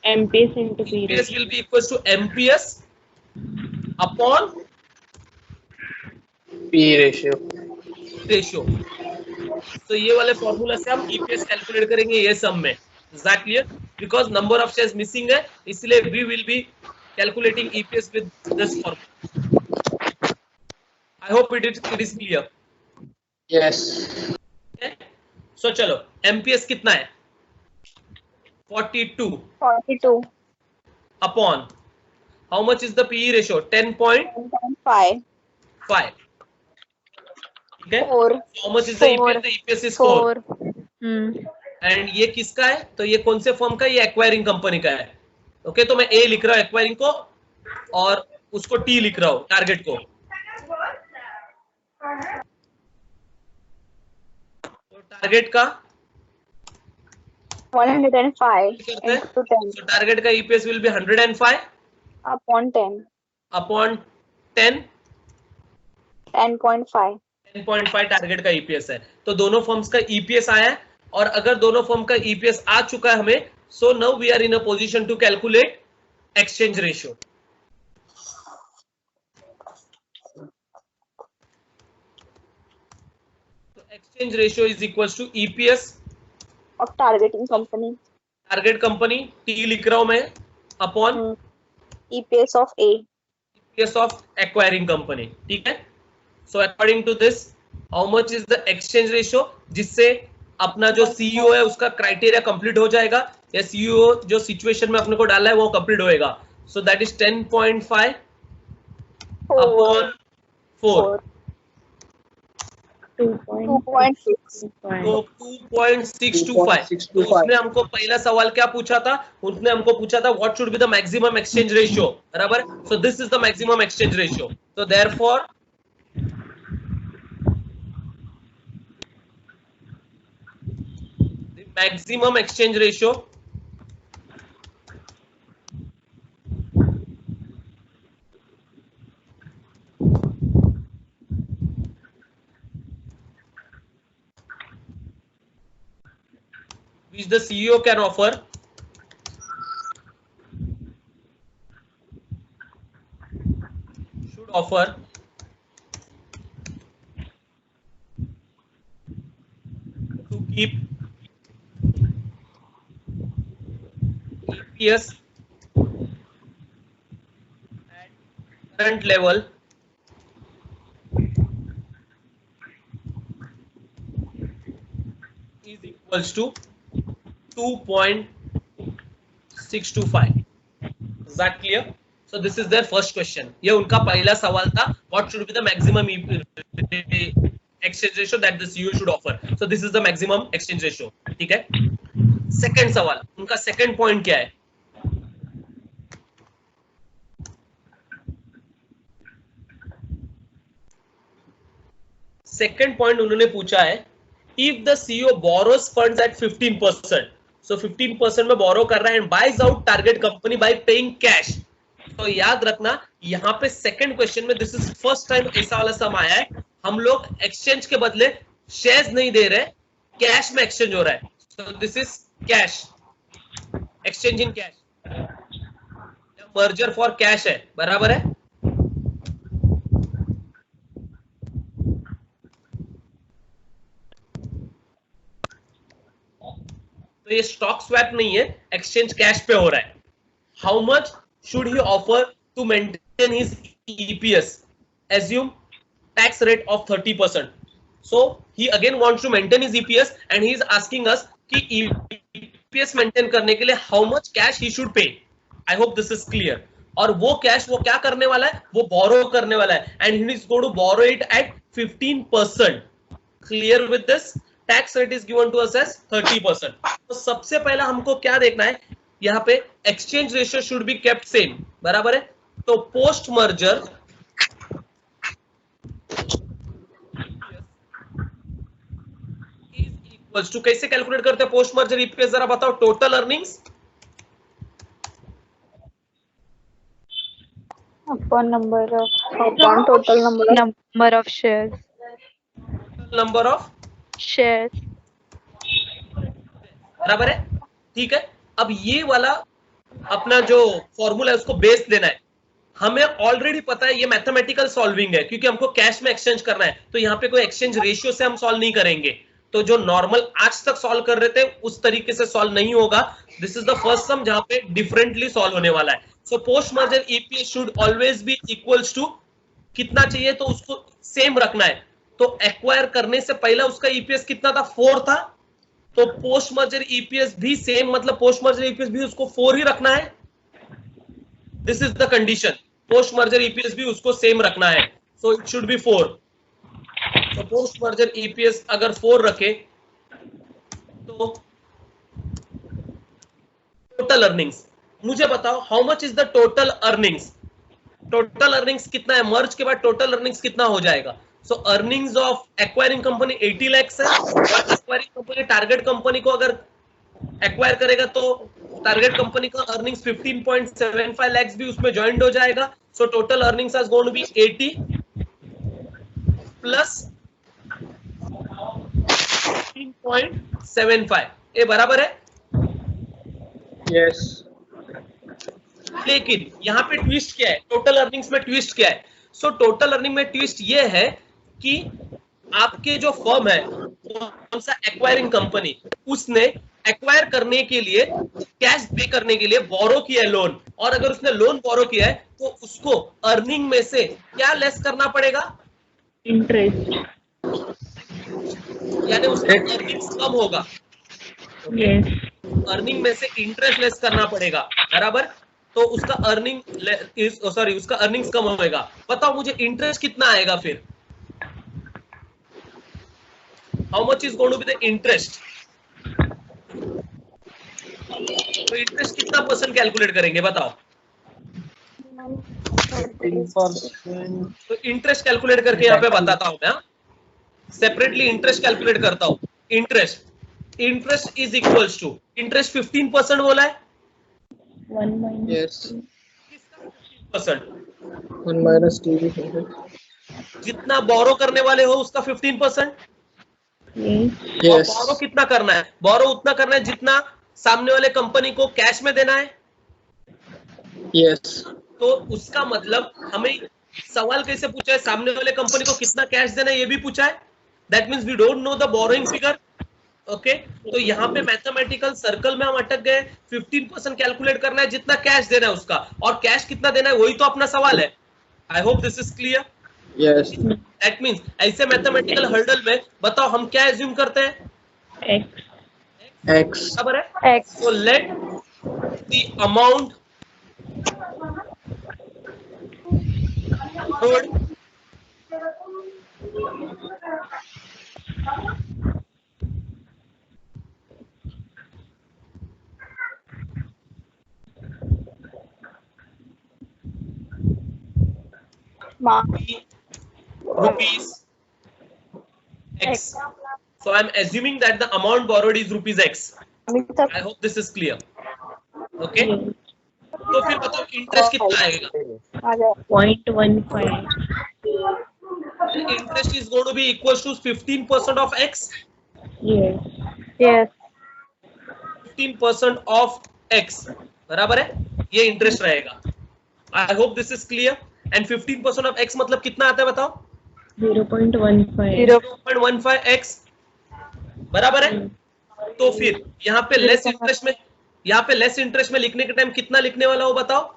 MPS into P EPS will be equals to MPS upon P ratio. तो ये वाले फॉर्मूला से हम EPS कैलकुलेट करेंगे ये सम में. Is that clear? Because number of shares missing है, इसलिए we will be calculating EPS with this formula. I hope it is clear. Yes. Okay? So चलो, MPS कितना है? 42 upon how much is the PE ratio? 10.5. Okay. 4. How much is the EPS? The EPS is 4. And ये किसका है? तो ये कौन से फर्म का? ये एक्वायरिंग कंपनी का है. ओके, तो मैं A लिख रहा हूँ एक्वायरिंग को और उसको T लिख रहा हूँ टारगेट को. तो टारगेट का 105 into 10 so target का EPS will be 105 upon 10. upon 10. 10.5. 10.5 target का EPS है. तो दोनों फर्म्स का EPS आया है और अगर दोनों फर्म का EPS आ चुका है हमें, so now we are in a position to calculate exchange ratio. So exchange ratio is equals to EPS of targeting company. Target company T लिख रहा हूं मैं upon EPS of A. EPS of acquiring company. ठीक है. So according to this, how much is the exchange ratio? जिससे अपना जो CEO है उसका क्राइटेरिया कंप्लीट हो जाएगा या CEO जो सिचुएशन में अपने को डाला है वो कंप्लीट होएगा. So that is 10.5 upon 4. 2.6. तो 2.625. तो उसने हमको पहला सवाल क्या पूछा था? उसने हमको पूछा था what should be the maximum exchange ratio, बराबर. So this is the maximum exchange ratio. तो therefore the maximum exchange ratio the CEO can offer to keep EPS at current level is equals to 2.625. Is that clear? So this is their first question. ये उनका पहला सवाल था. What should be the maximum exchange ratio that the CEO should offer? So this is the maximum exchange ratio. ठीक है? Second सवाल, उनका second point क्या है? Second point उन्होंने पूछा है, if the CEO borrows funds at 15%, so 15% में borrow कर रहा है and buys out target company by paying cash. तो याद रखना यहाँ पे सेकंड क्वेश्चन में दिस इज फर्स्ट टाइम ऐसा वाला सम आया है, हम लोग एक्सचेंज के बदले शेयर्स नहीं दे रहे, कैश में एक्सचेंज हो रहा है. So this is cash, exchange in cash, merger for cash है, बराबर है. तो ये स्टॉक स्वैप नहीं है, एक्सचेंज कैश पे हो रहा है. How much should he offer to maintain his EPS? Assume tax rate of 30%. So he again wants to maintain his EPS and he is asking us कि EPS maintain करने के लिए how much cash he should pay. I hope this is clear. और वो कैश वो क्या करने वाला है, वो borrow करने वाला है and he is going to borrow it at 15%. Clear with this? Tax rate is given to us as 30%. तो सबसे पहला हमको क्या देखना है, यहाँ पे exchange ratio should be kept same, बराबर है. तो post merger is equals to, कैसे कैलकुलेट करते हैं पोस्ट मर्जर ईपीएस, जरा बताओ. Total earnings upon total number of shares. Number of Shares. बराबर है, ठीक है. अब ये वाला अपना जो फॉर्मूला है उसको बेस देना है. हमें ऑलरेडी पता है ये मैथमेटिकल सॉल्विंग है क्योंकि हमको कैश में एक्सचेंज करना है, तो यहाँ पे कोई एक्सचेंज रेशियो से हम सॉल्व नहीं करेंगे. तो जो नॉर्मल आज तक सॉल्व कर रहे थे उस तरीके से सॉल्व नहीं होगा. This is the first sum जहां पे डिफरेंटली सॉल्व होने वाला है. So post merger EPS should always be equals to कितना चाहिए, तो उसको सेम रखना है. तो एक्वायर करने से पहला उसका ईपीएस कितना था, 4 था. तो पोस्ट मर्जर ईपीएस भी सेम, मतलब पोस्ट मर्जर ईपीएस भी उसको 4 ही रखना है. This is the condition, post merger EPS भी उसको सेम रखना है. So it should be 4. तो पोस्ट मर्जर ईपीएस अगर 4 रखे तो टोटल अर्निंग्स मुझे बताओ, how much is the total earnings. Total earnings कितना है, मर्ज के बाद टोटल अर्निंग्स कितना हो जाएगा. So earnings of acquiring company 80 lakh है, और एक्वायरिंग कंपनी टारगेट कंपनी को अगर एक्वायर करेगा तो टारगेट कंपनी का अर्निंग्स 15.75 लाख भी उसमें ज्वाइंट हो जाएगा. So total earnings are going to be 80 plus 15.75. ये बराबर है. यस. लेकिन यहाँ पे ट्विस्ट क्या है, टोटल अर्निंग्स में ट्विस्ट क्या है. सो टोटल अर्निंग में ट्विस्ट ये है कि आपके जो फर्म है कौन सा एक्वायरिंग कंपनी, उसने एक्वायर करने के लिए कैश पे करने के लिए बोरो किया है लोन, और अगर उसने लोन बोरो किया है तो उसको अर्निंग में से क्या लेस करना पड़ेगा, इंटरेस्ट. यानी उसका अर्निंग्स कम होगा. यस. अर्निंग में से इंटरेस्ट लेस करना पड़ेगा, बराबर. तो उसका उसका अर्निंग्स कम होगा. बताओ मुझे इंटरेस्ट कितना आएगा फिर, how much is going to be the interest. तो इंटरेस्ट कितना परसेंट कैलकुलेट करेंगे बताओ. 15%. तो इंटरेस्ट कैलकुलेट करके यहाँ पे बताता हूं मैं, सेपरेटली इंटरेस्ट कैलकुलेट करता हूं. Interest is equals to, interest 15% बोला है. 1 minus. Yes. 15%. 1 minus TB. जितना बोरो करने वाले हो उसका 15%. और बोरो कितना करना है? बोरो उतना करना है जितना सामने वाले कंपनी को कैश में देना है। यस। तो उसका मतलब हमें सवाल कैसे पूछा है, सामने वाले कंपनी को कितना कैश देना है ये भी पूछा है। That means we don't know the borrowing figure. Okay, तो यहाँ पे मैथमेटिकल सर्कल में हम अटक गए। 15% कैलकुलेट करना है जितना कैश देना है उसका, और कैश कितना देना है वही तो अपना सवाल है। आई hope this is clear. Yes. That means ऐसे मैथमेटिकल हर्डल में बताओ हम क्या एज्यूम करते हैं? एक्स बराबर है X. So let the amount borrowed be rupees X. So I'm assuming that the amount borrowed is rupees X. I hope this is clear. Okay. तो फिर बताओ इंटरेस्ट कितना आएगा? 0.15. Interest is going to be equal to 15% of X. Yes. Yes. 15% of X. बराबर है? ये इंटरेस्ट रहेगा. I hope this is clear. And 15% of X मतलब कितना आता है बताओ? 0.15. 0.15 X. बराबर है? तो फिर यहाँ पे लेस इंटरेस्ट में, यहाँ पे लेस इंटरेस्ट में लिखने के टाइम कितना लिखने वाला हो बताओ?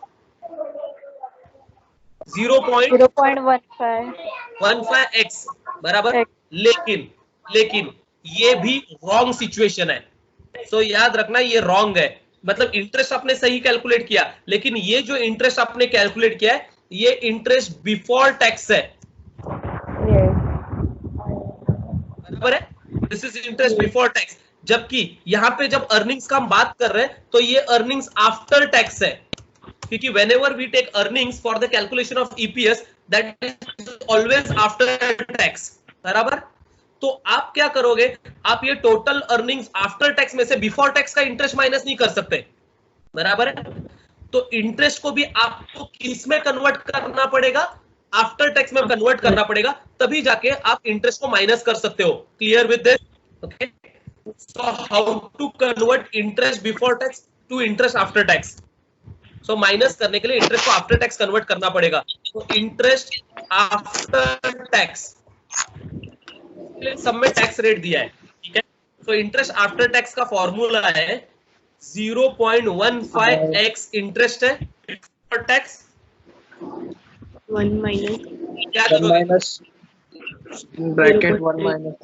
0.15 X. बराबर? लेकिन ये भी रॉन्ग सिचुएशन है. सो याद रखना ये रॉन्ग है. मतलब इंटरेस्ट आपने सही कैलकुलेट किया, लेकिन ये जो इंटरेस्ट आपने कैलकुलेट किया है ये इंटरेस्ट बिफोर टैक्स है. बराबर है? This is interest before tax. जबकि यहाँ पे जब अर्निंग्स का हम बात कर रहे हैं तो ये अर्निंग्स आफ्टर टैक्स है, क्योंकि whenever we take earnings for the calculation of EPS that is always after tax. बराबर? तो आप क्या करोगे, आप ये टोटल अर्निंग्स आफ्टर टैक्स में से बिफोर टैक्स का इंटरेस्ट माइनस नहीं कर सकते. बराबर है? तो इंटरेस्ट को भी आपको किस में कन्वर्ट करना पड़ेगा? आफ्टर टैक्स में कन्वर्ट करना पड़ेगा, तभी जाके आप इंटरेस्ट को माइनस कर सकते हो. Clear with this? Okay. So how to convert interest before tax to interest after tax? So minus करने के लिए इंटरेस्ट को आफ्टर टैक्स कन्वर्ट करना पड़ेगा. तो इंटरेस्ट आफ्टर टैक्स सब में टैक्स रेट दिया है. ठीक है. तो इंटरेस्ट आफ्टर टैक्स का फॉर्मूला है 0.15x इंटरेस्ट है बिफोर टैक्स. 1 minus. क्या करोगे? ब्रैकेट 1 माइनस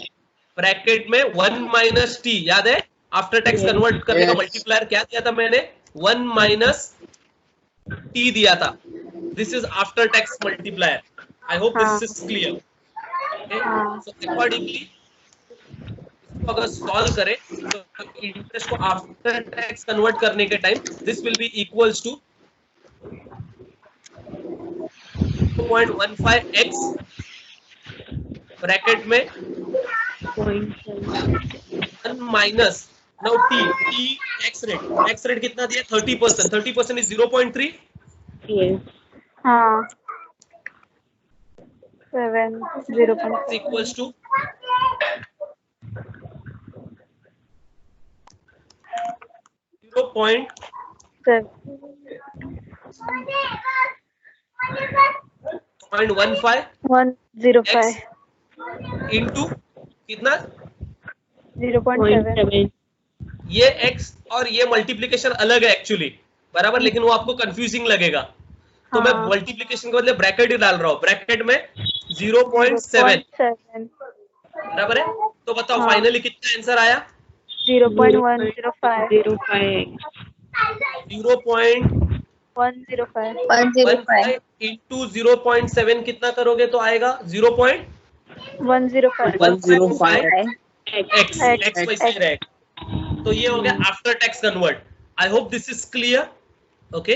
ब्रैकेट में 1 माइनस टी. याद है आफ्टर टैक्स कन्वर्ट करने का मल्टीप्लायर क्या दिया था मैंने? 1 माइनस टी दिया था. This is after tax multiplier. I hope this is clear. So accordingly अगर सॉल्व करें तो इंटरेस्ट को आफ्टर टैक्स कन्वर्ट करने के time this will be equals to 0.15x bracket में 1 minus now T tax rate कितना दिया? 30%. 30% इज 0.3. Yes. हाँ. 7 0.6 इक्वल्स टू 0.15 105 इंटू कितना? 0.7. ये x और ये मल्टीप्लिकेशन अलग है एक्चुअली. बराबर? लेकिन वो आपको कंफ्यूजिंग लगेगा, तो मैं मल्टीप्लिकेशन के बदले ब्रैकेट ही डाल रहा हूँ. ब्रैकेट में 0.7. बराबर है? तो बताओ फाइनली कितना आंसर आया? 0.105. 0.105 इंटू 0.7 कितना करोगे तो आएगा 105. x वैसे ही रहेगा. तो ये हो गया after tax convert. I hope this is clear. Okay.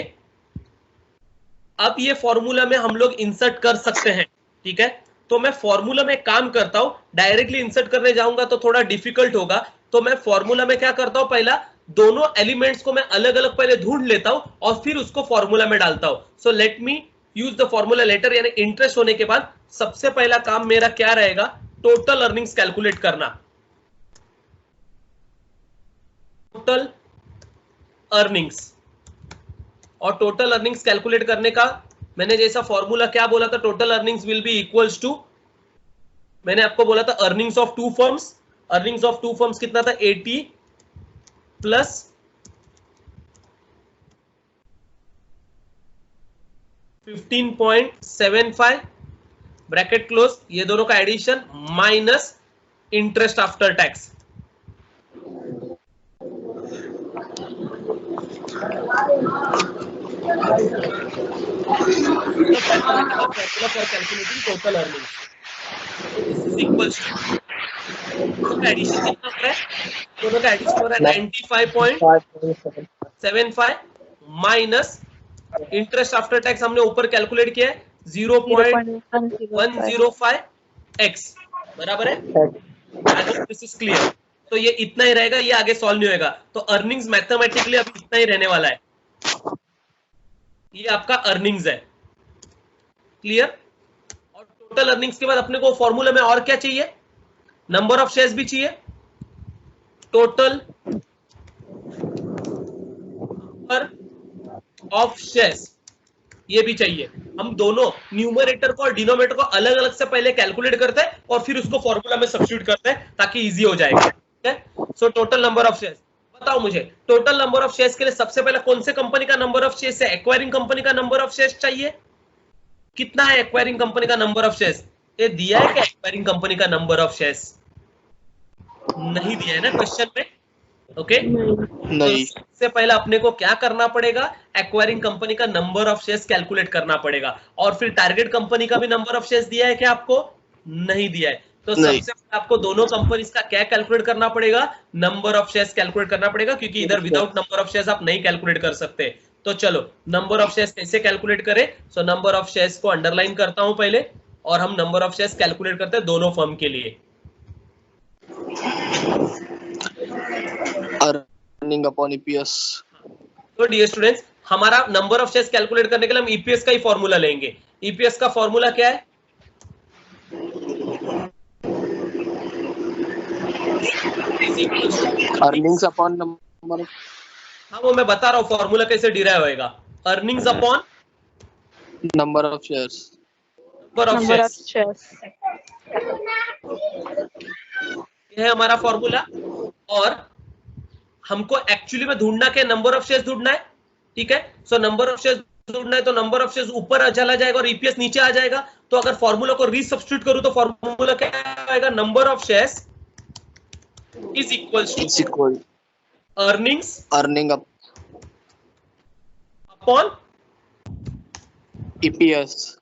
अब ये फॉर्मूला में हम लोग इंसर्ट कर सकते हैं. ठीक है. तो मैं फॉर्मूला में काम करता हूं. डायरेक्टली इंसर्ट करने जाऊंगा तो थोड़ा डिफिकल्ट होगा. तो मैं फॉर्मूला में क्या करता हूं, पहला दोनों एलिमेंट्स को मैं अलग अलग पहले ढूंढ लेता हूं और फिर उसको फॉर्मूला में डालता हूं. So let me use the formula later. यानी इंटरेस्ट होने के बाद सबसे पहला काम मेरा क्या रहेगा? टोटल अर्निंग्स कैलकुलेट करना. Total earnings. और टोटल अर्निंग्स कैलकुलेट करने का मैंने जैसा फॉर्मूला क्या बोला था, total earnings will be equals to, मैंने आपको बोला था earnings of two firms. Earnings of two firms कितना था, 80 प्लस 15.75 ब्रैकेट क्लोज, ये दोनों का addition minus interest after tax. Formula for calculating total earnings, this is equals to, दोनों का एडिशन कितना हो रहा है, दोनों का एडिशन हो रहा है 95.75 माइनस इंटरेस्ट आफ्टर टैक्स हमने ऊपर कैलकुलेट किया है 0.105x, बराबर है। आई होप दिस इज क्लियर। तो ये इतना ही रहेगा, ये आगे सॉल्व नहीं होगा। तो अर्निंग्स मैथमेटिकली अभी इतना ही रहने वाला है, ये आपका अर्निंग्स है, क्लियर। और टोटल अर्निंग्स के बाद अपने को फॉर्मूला में और क्या चाहिए, नंबर ऑफ शेयर्स भी चाहिए, टोटल नंबर ऑफ शेयर्स ये भी चाहिए। हम दोनों न्यूमरेटर को और डिनोमिनेटर को अलग अलग से पहले कैलकुलेट करते हैं और फिर उसको फॉर्मूला में सब्स्टिट्यूट करते हैं ताकि इजी हो जाएगा। ठीक है, so total number of shares, बताओ मुझे टोटल नंबर ऑफ शेयर्स के लिए सबसे पहले कौन से कंपनी का नंबर ऑफ शेयर्स है, एक्वायरिंग कंपनी का नंबर ऑफ शेयर्स चाहिए। कितना है एक्वायरिंग कंपनी का नंबर ऑफ शेयर्स, ये दिया है क्या एक्वायरिंग कंपनी का नंबर ऑफ शेयर्स, नहीं दिया है ना क्वेश्चन में। ओके नहीं। तो सबसे पहले अपने को क्या करना पड़ेगा, एक्वायरिंग कंपनी का नंबर ऑफ शेयर्स कैलकुलेट करना पड़ेगा। और फिर टारगेट कंपनी का भी नंबर ऑफ शेयर्स दिया है क्या आपको, नहीं दिया है। तो सबसे पहले आपको दोनों कंपनीज का क्या कैलकुलेट करना पड़ेगा, नंबर ऑफ शेयर्स कैलकुलेट करना पड़ेगा, क्योंकि इधर विदाउट नंबर ऑफ शेयर्स आप नहीं कैलकुलेट कर सकते। तो चलो नंबर ऑफ शेयर्स कैसे कैलकुलेट करें। सो नंबर ऑफ शेयर्स को अंडरलाइन करता हूं पहले, और हम नंबर ऑफ शेयर्स कैलकुलेट करते हैं दोनों फर्म के लिए। Earning upon EPS. तो डियर स्टूडेंट्स, हमारा नंबर ऑफ शेयर्स कैलकुलेट करने के लिए हम ईपीएस का ही फॉर्मूला लेंगे। ईपीएस का फॉर्मूला क्या है, अर्निंग्स अपॉन नंबर। हाँ वो मैं बता रहा हूँ फॉर्मूला कैसे डिराइव होएगा, earnings upon number of shares. Number of shares ये है हमारा फॉर्मूला। और हमको एक्चुअली में ढूंढना क्या, नंबर ऑफ शेयर्स ढूंढना है। ठीक है, सो नंबर ऑफ शेयर्स ढूंढना है, तो नंबर ऑफ शेयर्स ऊपर चला जाएगा और ईपीएस नीचे आ जाएगा। तो अगर फॉर्मूला को रीसब्स्टिट्यूट करूं तो फॉर्मूला क्या आएगा, number of shares is equal earning upon EPS.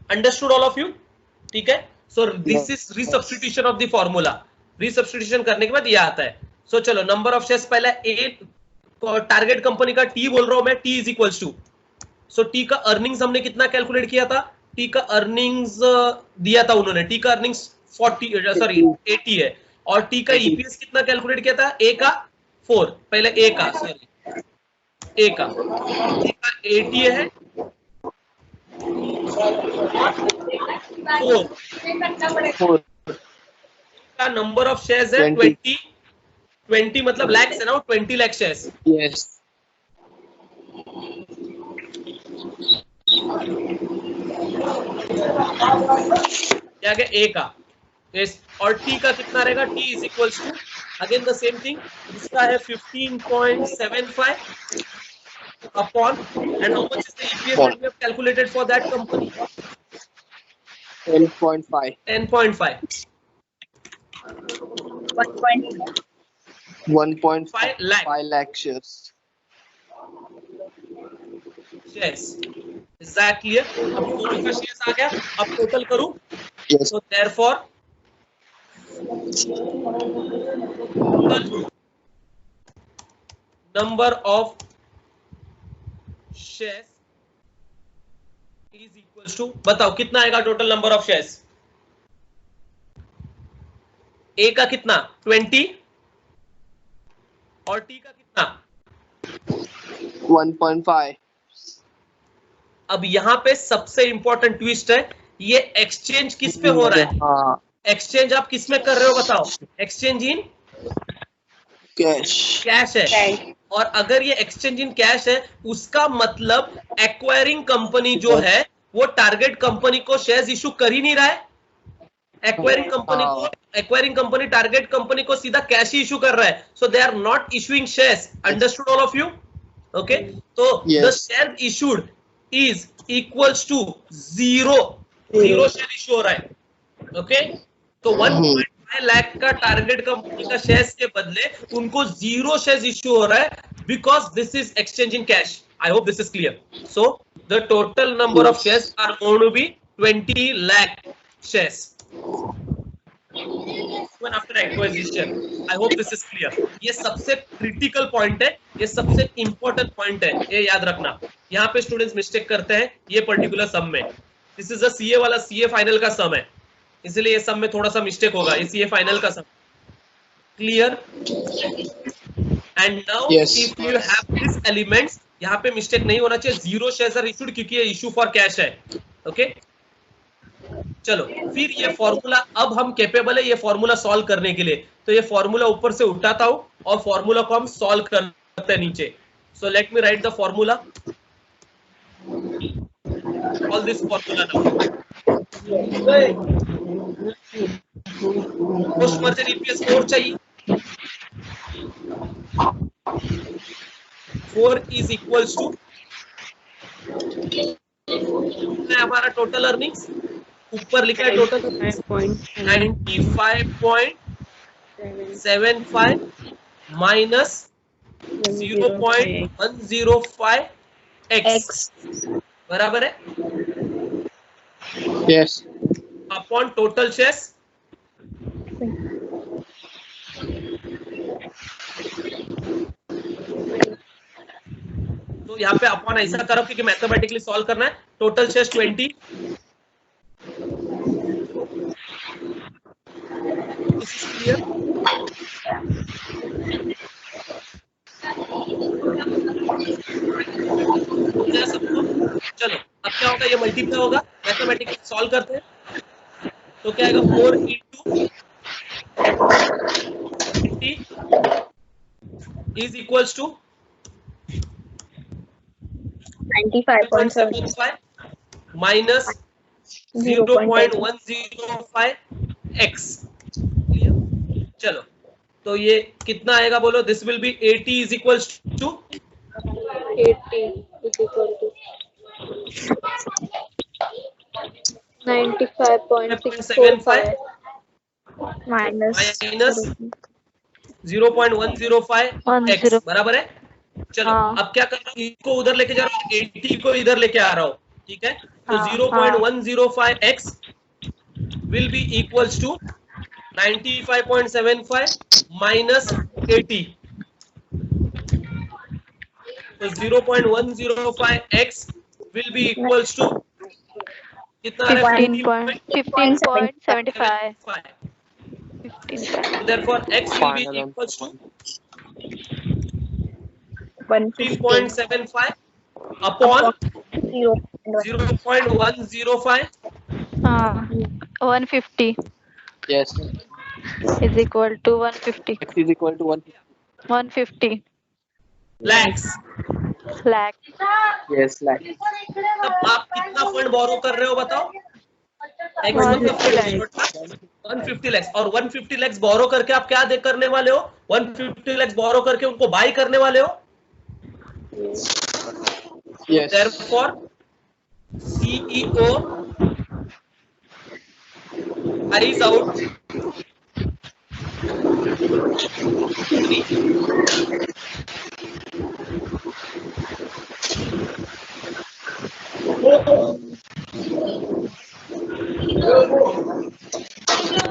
Understood all of you. ठीक है, so this is resubstitution of the formula. Resubstitution करने के बाद ये आता है। सो चलो नंबर ऑफ शेयर्स पहले ए, टारगेट कंपनी का टी बोल रहा हूं मैं, T is equals to, so T का अर्निंग्स हमने कितना कैलकुलेट किया था, टी का अर्निंग्स दिया था उन्होंने, टी का अर्निंग्स 80 है, और टी का ईपीएस कितना कैलकुलेट किया था, ए का 4, पहले ए का 80 है 4 का नंबर ऑफ शेयर्स है 20 मतलब लैक्स है ना, 20 लाख शेयर्स। यस, क्या गया ए का, और टी का कितना रहेगा, T is equals to again the same thing, इसका है 15.75 upon, and how much is the EPS that we have calculated for that company, 10.5 1.5 lakh shares। Is that clear? अब दोनों का शेयर्स आ गया, अब टोटल करूं। Yes. So therefore number of shares is equals to, बताओ कितना आएगा टोटल नंबर ऑफ शेयर्स, ए का कितना 20 और टी का कितना 1.5। अब यहाँ पे सबसे इंपॉर्टेंट ट्विस्ट है, ये एक्सचेंज किस पे हो रहा है, एक्सचेंज आप किस में कर रहे हो बताओ, एक्सचेंज इन कैश है। और अगर ये एक्सचेंज इन कैश है, उसका मतलब एक्वायरिंग कंपनी जो है वो टारगेट कंपनी को शेयर्स इशू कर ही नहीं रहा है। एक्वायरिंग कंपनी टारगेट कंपनी को सीधा कैश ही इशू कर रहा है। So they are not issuing shares. Understood all of you? Okay, तो the share issued is equals to zero share issue हो रहा है। ओके, तो 1.5 लाख का टारगेट कंपनी का शेयर्स के बदले उनको 0 शेयर्स इशू हो रहा है, because this is exchange in cash. I hope this is clear. So the total number of shares are going to be 20 lakh shares when after acquisition. I hope this is clear. ये सबसे क्रिटिकल पॉइंट है, ये सबसे इंपॉर्टेंट पॉइंट है, ये याद रखना। यहाँ पे स्टूडेंट्स मिस्टेक करते हैं ये पर्टिकुलर सम में। दिस इज अ सीए वाला, सीए फाइनल का सम है, इसलिए ये सम में थोड़ा सा मिस्टेक होगा। ये सीए फाइनल का sum. Clear? And now if you have this elements, यहाँ पे मिस्टेक नहीं होना चाहिए। 0 शेयर्स आर इशूड क्योंकि ये इशू फॉर कैश है। ओके, चलो फिर ये फॉर्मूला, अब हम कैपेबल है ये फॉर्मूला सॉल्व करने के लिए। तो ये फॉर्मूला ऊपर से उठाता हूं और फॉर्मूला को हम सॉल्व करते हैं नीचे। सो let me right the formula, all this formula now. Post merger EPS 4 चाहिए। 4 इज इक्वल्स टू हमारा टोटल अर्निंग्स, ऊपर लिखा है टोटल 95.75 माइनस 0.105 x बराबर है यस अपॉन टोटल शेयर्स। तो यहाँ पे अपॉन ऐसा करो क्योंकि मैथमेटिकली सॉल्व करना है। Total shares 20, clear? चलो अब क्या होगा, ये मल्टीप्लाई होगा, मैथमेटिकली सॉल्व करते हैं। तो क्या आएगा 4 into 20 is equals to 95.75 minus 0.105 x। चलो तो ये कितना आएगा बोलो? This will B 80 is equals to 80 is equal to 95.645 minus 0.105 x बराबर है। चलो अब क्या कर रहा हूँ, इसको उधर लेके जा रहा हूँ, 80 को इधर लेके आ रहा हूँ, ठीक है। तो 0.105 x will be equals to 95.75 minus 80। तो 0.105 x will be equals to कितना? 15.75 therefore x will be equals to 15.75 upon 0.105 150 yes is equal to 150 x is equal to 150 lakhs। lakh yes lakh। तब आप कितना फंड बोरो कर रहे हो बताओ? x 150 lakhs। और 150 lakhs बोरो करके आप क्या करने वाले हो? 150 lakhs बोरो करके उनको बाय करने वाले हो। yes therefore CEO eyes out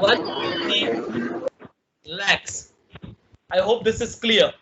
150 lakhs। I hope this is clear.